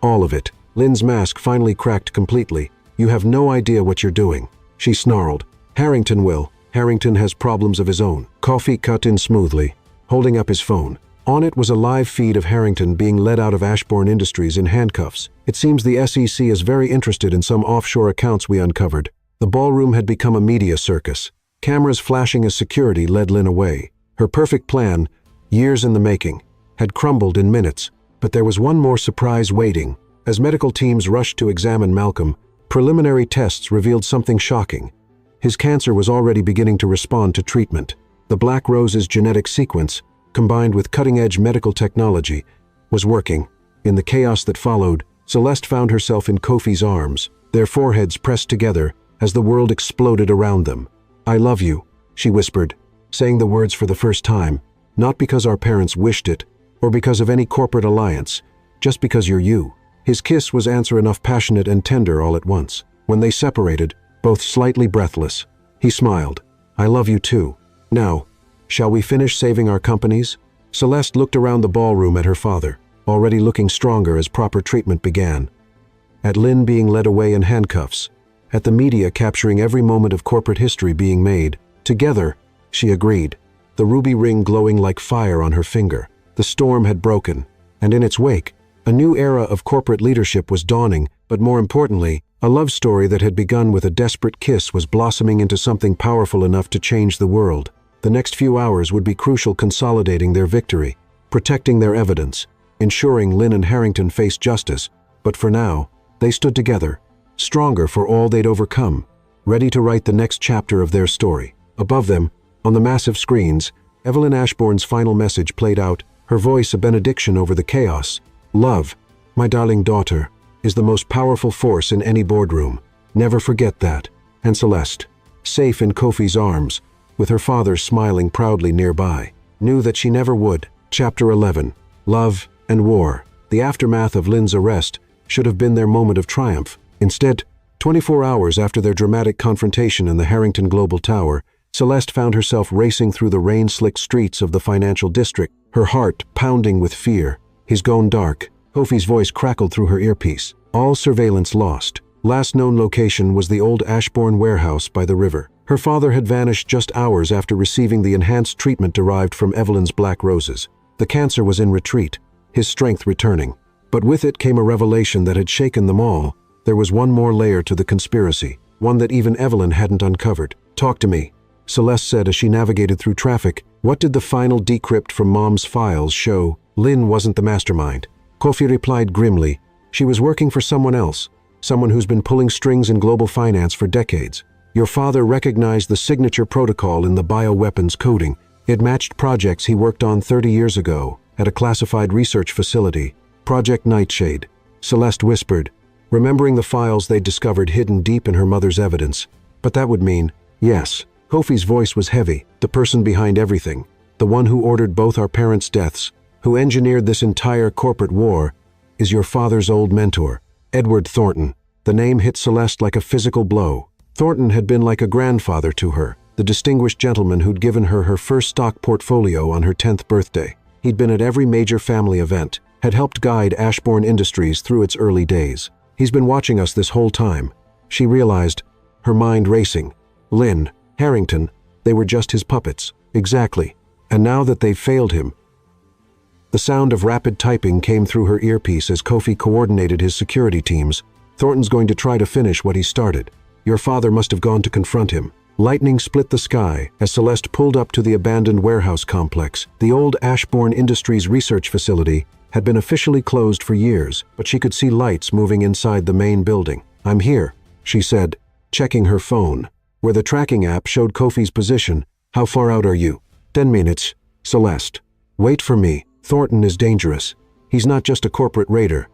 all of it." Lynn's mask finally cracked completely. "You have no idea what you're doing," she snarled. "Harrington will. Harrington has problems of his own." Kofi cut in smoothly, holding up his phone. On it was a live feed of Harrington being led out of Ashbourne Industries in handcuffs. "It seems the SEC is very interested in some offshore accounts we uncovered." The ballroom had become a media circus. Cameras flashing as security led Lynn away. Her perfect plan, years in the making, had crumbled in minutes. But there was one more surprise waiting. As medical teams rushed to examine Malcolm, preliminary tests revealed something shocking. His cancer was already beginning to respond to treatment. The Black Rose's genetic sequence, combined with cutting-edge medical technology, was working. In the chaos that followed, Celeste found herself in Kofi's arms, their foreheads pressed together as the world exploded around them. "I love you," she whispered, saying the words for the first time, not because our parents wished it, or because of any corporate alliance, just because you're you. His kiss was answer enough, passionate and tender all at once. When they separated, both slightly breathless, he smiled. "I love you too. Now, shall we finish saving our companies?" Celeste looked around the ballroom at her father, already looking stronger as proper treatment began. At Lynn being led away in handcuffs. At the media capturing every moment of corporate history being made. Together, she agreed, the ruby ring glowing like fire on her finger. The storm had broken, and in its wake, A new era of corporate leadership was dawning, but more importantly, a love story that had begun with a desperate kiss was blossoming into something powerful enough to change the world. The next few hours would be crucial, consolidating their victory, protecting their evidence, ensuring Lynn and Harrington faced justice. But for now, they stood together, stronger for all they'd overcome, ready to write the next chapter of their story. Above them, on the massive screens, Evelyn Ashbourne's final message played out, her voice a benediction over the chaos. Love, my darling daughter, is the most powerful force in any boardroom. Never forget that. And Celeste, safe in Kofi's arms, with her father smiling proudly nearby, knew that she never would. Chapter 11. Love and War. The aftermath of Lynn's arrest should have been their moment of triumph. Instead, 24 hours after their dramatic confrontation in the Harrington Global Tower, Celeste found herself racing through the rain-slicked streets of the financial district, her heart pounding with fear. He's gone dark. Kofi's voice crackled through her earpiece. All surveillance lost. Last known location was the old Ashbourne warehouse by the river. Her father had vanished just hours after receiving the enhanced treatment derived from Evelyn's black roses. The cancer was in retreat, his strength returning. But with it came a revelation that had shaken them all. There was one more layer to the conspiracy, one that even Evelyn hadn't uncovered. Talk to me, Celeste said as she navigated through traffic. What did the final decrypt from Mom's files show? Lynn wasn't the mastermind. Kofi replied grimly. She was working for someone else, someone who's been pulling strings in global finance for decades. Your father recognized the signature protocol in the bioweapons coding. It matched projects he worked on 30 years ago at a classified research facility. Project Nightshade, Celeste whispered, remembering the files they'd discovered hidden deep in her mother's evidence. But that would mean, yes. Kofi's voice was heavy, the person behind everything, the one who ordered both our parents' deaths, who engineered this entire corporate war, is your father's old mentor, Edward Thornton. The name hit Celeste like a physical blow. Thornton had been like a grandfather to her, the distinguished gentleman who'd given her her first stock portfolio on her 10th birthday. He'd been at every major family event, had helped guide Ashbourne Industries through its early days. He's been watching us this whole time. She realized, her mind racing. Lynn, Harrington, they were just his puppets. Exactly. And now that they've failed him. The sound of rapid typing came through her earpiece as Kofi coordinated his security teams. Thornton's going to try to finish what he started. Your father must have gone to confront him. Lightning split the sky as Celeste pulled up to the abandoned warehouse complex. The old Ashbourne Industries research facility had been officially closed for years, but she could see lights moving inside the main building. I'm here, she said, checking her phone, where the tracking app showed Kofi's position. How far out are you? 10 minutes, Celeste. Wait for me. Thornton is dangerous. He's not just a corporate raider.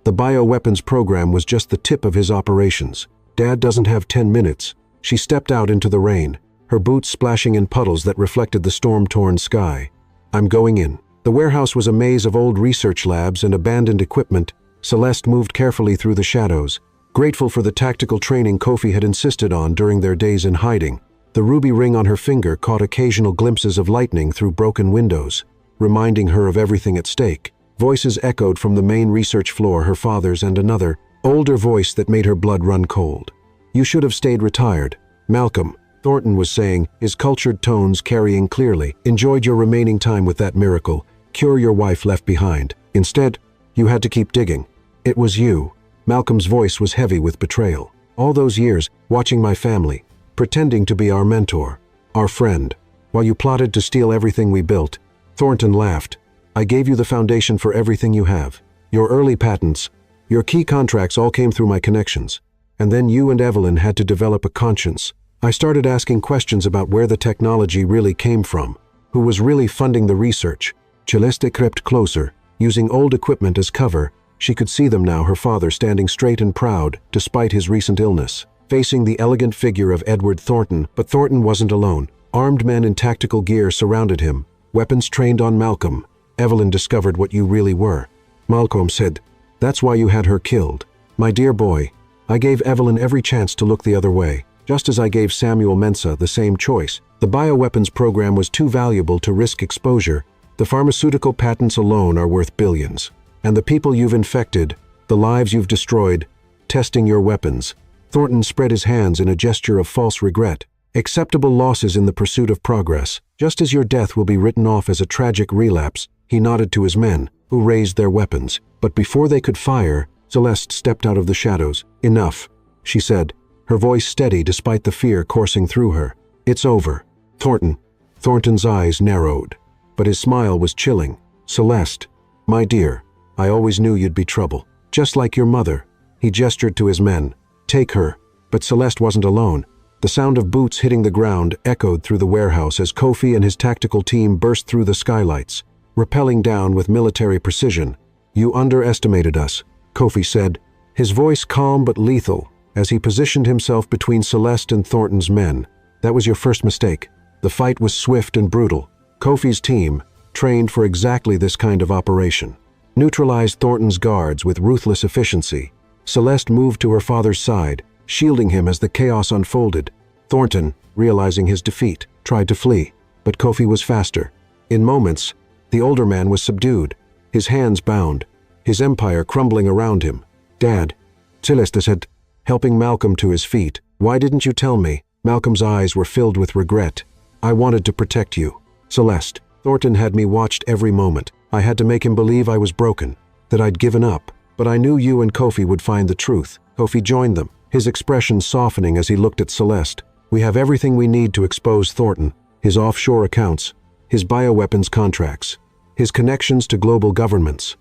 The bioweapons program was just the tip of his operations. Dad doesn't have 10 minutes. She stepped out into the rain, her boots splashing in puddles that reflected the storm-torn sky. I'm going in. The warehouse was a maze of old research labs and abandoned equipment. Celeste moved carefully through the shadows, grateful for the tactical training Kofi had insisted on during their days in hiding. The ruby ring on her finger caught occasional glimpses of lightning through broken windows, reminding her of everything at stake. Voices echoed from the main research floor, her father's and another, older voice that made her blood run cold. You should have stayed retired. Malcolm, Thornton was saying, his cultured tones carrying clearly. Enjoyed your remaining time with that miracle. Cure your wife left behind. Instead, you had to keep digging. It was you. Malcolm's voice was heavy with betrayal. All those years, watching my family, pretending to be our mentor, our friend, while you plotted to steal everything we built. Thornton laughed. I gave you the foundation for everything you have. Your early patents, your key contracts all came through my connections. And then you and Evelyn had to develop a conscience. I started asking questions about where the technology really came from, who was really funding the research. Celeste crept closer, using old equipment as cover. She could see them now, her father standing straight and proud, despite his recent illness, facing the elegant figure of Edward Thornton. But Thornton wasn't alone. Armed men in tactical gear surrounded him, weapons trained on Malcolm. Evelyn discovered what you really were. Malcolm said, that's why you had her killed. My dear boy, I gave Evelyn every chance to look the other way, just as I gave Samuel Mensah the same choice. The bioweapons program was too valuable to risk exposure. The pharmaceutical patents alone are worth billions. And the people you've infected, the lives you've destroyed, testing your weapons. Thornton spread his hands in a gesture of false regret. Acceptable losses in the pursuit of progress. Just as your death will be written off as a tragic relapse, he nodded to his men. who raised their weapons. But before they could fire, Celeste stepped out of the shadows. "Enough," she said, her voice steady despite the fear coursing through her. "It's over. Thornton's eyes narrowed, but his smile was chilling. "Celeste, my dear, I always knew you'd be trouble. Just like your mother." He gestured to his men. "Take her." But Celeste wasn't alone. The sound of boots hitting the ground echoed through the warehouse as Kofi and his tactical team burst through the skylights, rappelling down with military precision. "You underestimated us," Kofi said, his voice calm but lethal as he positioned himself between Celeste and Thornton's men. "That was your first mistake." The fight was swift and brutal. Kofi's team, trained for exactly this kind of operation, neutralized Thornton's guards with ruthless efficiency. Celeste moved to her father's side, shielding him as the chaos unfolded. Thornton, realizing his defeat, tried to flee, but Kofi was faster. In moments, the older man was subdued, his hands bound, his empire crumbling around him. "Dad," Celeste said, helping Malcolm to his feet. "Why didn't you tell me?" Malcolm's eyes were filled with regret. "I wanted to protect you, Celeste. Thornton had me watched every moment. I had to make him believe I was broken, that I'd given up. But I knew you and Kofi would find the truth." Kofi joined them, his expression softening as he looked at Celeste. "We have everything we need to expose Thornton, his offshore accounts, his bioweapons contracts, his connections to global governments.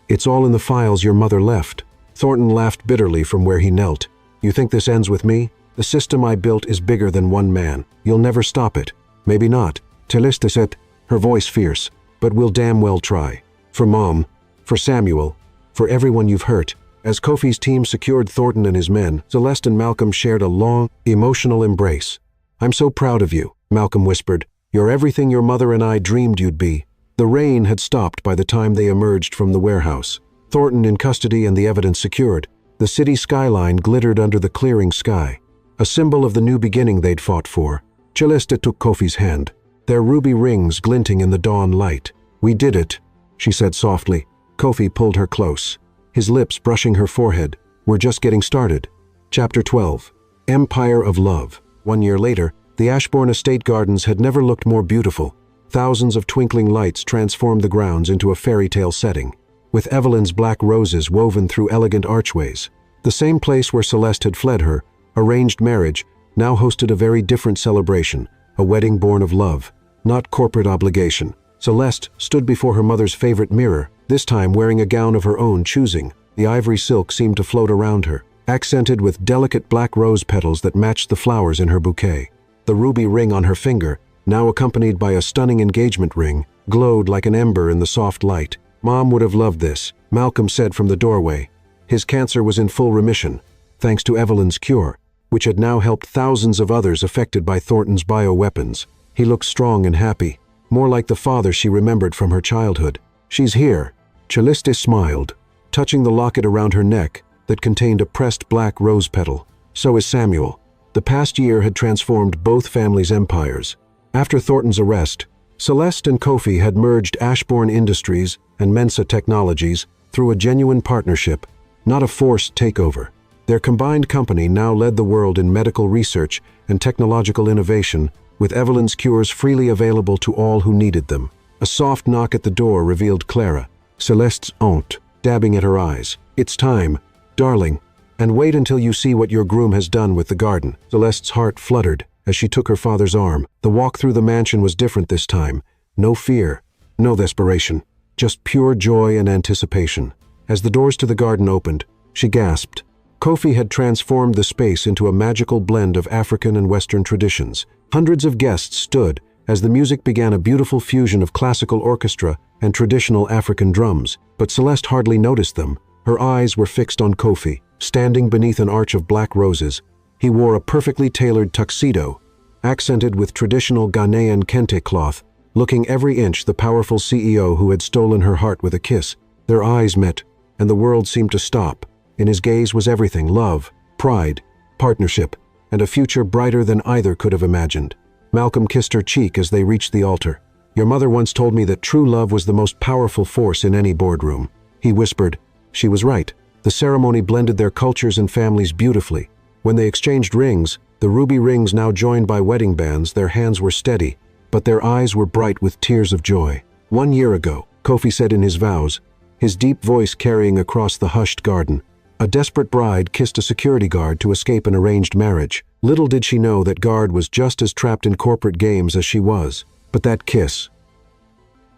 It's all in the files your mother left." Thornton laughed bitterly from where he knelt. "You think this ends with me? The system I built is bigger than one man. You'll never stop it." "Maybe not," Celeste said, her voice fierce, "but we'll damn well try. For Mom, for Samuel, for everyone you've hurt." As Kofi's team secured Thornton and his men, Celeste and Malcolm shared a long, emotional embrace. "I'm so proud of you," Malcolm whispered. "You're everything your mother and I dreamed you'd be." The rain had stopped by the time they emerged from the warehouse. Thornton in custody and the evidence secured. The city skyline glittered under the clearing sky, a symbol of the new beginning they'd fought for. Celeste took Kofi's hand, their ruby rings glinting in the dawn light. "We did it," she said softly. Kofi pulled her close, his lips brushing her forehead. "We're just getting started." Chapter 12. Empire of Love. 1 year later, the Ashbourne estate gardens had never looked more beautiful. Thousands of twinkling lights transformed the grounds into a fairy tale setting, with Evelyn's black roses woven through elegant archways. The same place where Celeste had fled her arranged marriage now hosted a very different celebration, a wedding born of love, not corporate obligation. Celeste stood before her mother's favorite mirror, this time wearing a gown of her own choosing. The ivory silk seemed to float around her, accented with delicate black rose petals that matched the flowers in her bouquet. The ruby ring on her finger, now accompanied by a stunning engagement ring, glowed like an ember in the soft light. "Mom would have loved this," Malcolm said from the doorway. His cancer was in full remission, thanks to Evelyn's cure, which had now helped thousands of others affected by Thornton's bioweapons. He looked strong and happy, more like the father she remembered from her childhood. "She's here." Celeste smiled, touching the locket around her neck that contained a pressed black rose petal. "So is Samuel." The past year had transformed both families' empires. After Thornton's arrest, Celeste and Kofi had merged Ashbourne Industries and Mensa Technologies through a genuine partnership, not a forced takeover. Their combined company now led the world in medical research and technological innovation, with Evelyn's cures freely available to all who needed them. A soft knock at the door revealed Clara, Celeste's aunt, dabbing at her eyes. "It's time, darling, and wait until you see what your groom has done with the garden." Celeste's heart fluttered as she took her father's arm. The walk through the mansion was different this time. No fear, no desperation, just pure joy and anticipation. As the doors to the garden opened, she gasped. Kofi had transformed the space into a magical blend of African and Western traditions. Hundreds of guests stood as the music began a beautiful fusion of classical orchestra and traditional African drums, but Celeste hardly noticed them. Her eyes were fixed on Kofi, standing beneath an arch of black roses. He wore a perfectly tailored tuxedo, accented with traditional Ghanaian kente cloth, looking every inch the powerful CEO who had stolen her heart with a kiss. Their eyes met, and the world seemed to stop. In his gaze was everything: love, pride, partnership, and a future brighter than either could have imagined. Malcolm kissed her cheek as they reached the altar. "Your mother once told me that true love was the most powerful force in any boardroom," he whispered. She was right. The ceremony blended their cultures and families beautifully. When they exchanged rings, the ruby rings now joined by wedding bands, their hands were steady, but their eyes were bright with tears of joy. 1 year ago, Kofi said in his vows, his deep voice carrying across the hushed garden. A desperate bride kissed a security guard to escape an arranged marriage. Little did she know that guard was just as trapped in corporate games as she was. But that kiss...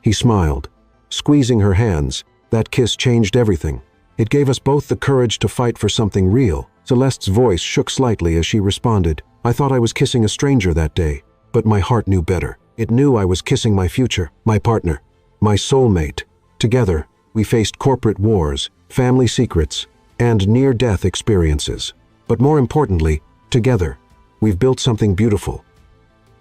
He smiled. Squeezing her hands, that kiss changed everything. It gave us both the courage to fight for something real. Celeste's voice shook slightly as she responded, I thought I was kissing a stranger that day, but my heart knew better. It knew I was kissing my future, my partner, my soulmate. Together, we faced corporate wars, family secrets, and near-death experiences. But more importantly, together, we've built something beautiful.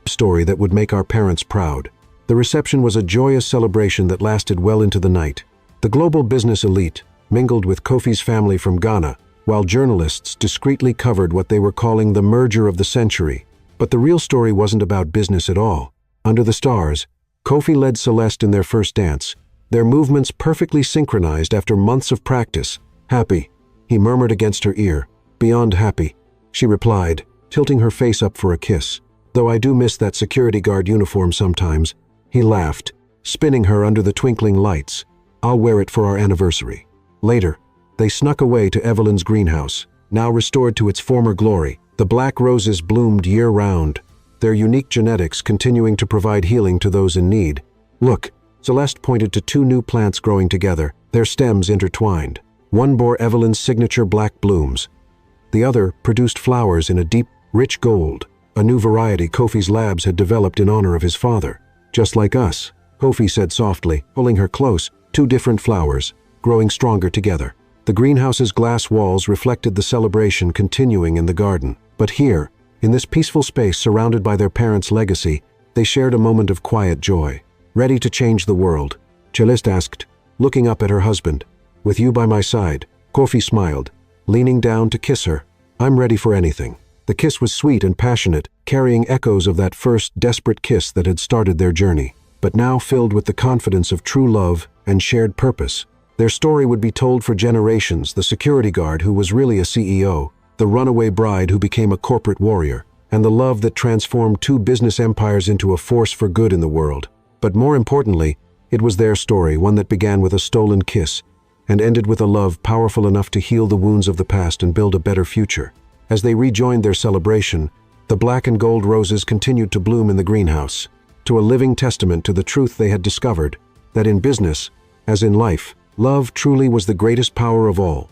A story that would make our parents proud. The reception was a joyous celebration that lasted well into the night. The global business elite mingled with Kofi's family from Ghana, while journalists discreetly covered what they were calling the merger of the century. But the real story wasn't about business at all. Under the stars, Kofi led Celeste in their first dance, their movements perfectly synchronized after months of practice. Happy, he murmured against her ear. Beyond happy, she replied, tilting her face up for a kiss. Though I do miss that security guard uniform sometimes, he laughed, spinning her under the twinkling lights. I'll wear it for our anniversary. Later, they snuck away to Evelyn's greenhouse, now restored to its former glory. The black roses bloomed year-round, their unique genetics continuing to provide healing to those in need. Look, Celeste pointed to two new plants growing together, their stems intertwined. One bore Evelyn's signature black blooms. The other produced flowers in a deep, rich gold, a new variety Kofi's labs had developed in honor of his father. Just like us, Kofi said softly, pulling her close, two different flowers, growing stronger together. The greenhouse's glass walls reflected the celebration continuing in the garden. But here, in this peaceful space surrounded by their parents' legacy, they shared a moment of quiet joy. Ready to change the world? Celeste asked, looking up at her husband. With you by my side, Kofi smiled, leaning down to kiss her. I'm ready for anything. The kiss was sweet and passionate, carrying echoes of that first desperate kiss that had started their journey, but now filled with the confidence of true love and shared purpose. Their story would be told for generations, the security guard who was really a CEO, the runaway bride who became a corporate warrior, and the love that transformed two business empires into a force for good in the world. But more importantly, it was their story, one that began with a stolen kiss and ended with a love powerful enough to heal the wounds of the past and build a better future. As they rejoined their celebration, the black and gold roses continued to bloom in the greenhouse, to a living testament to the truth they had discovered, that in business, as in life, love truly was the greatest power of all.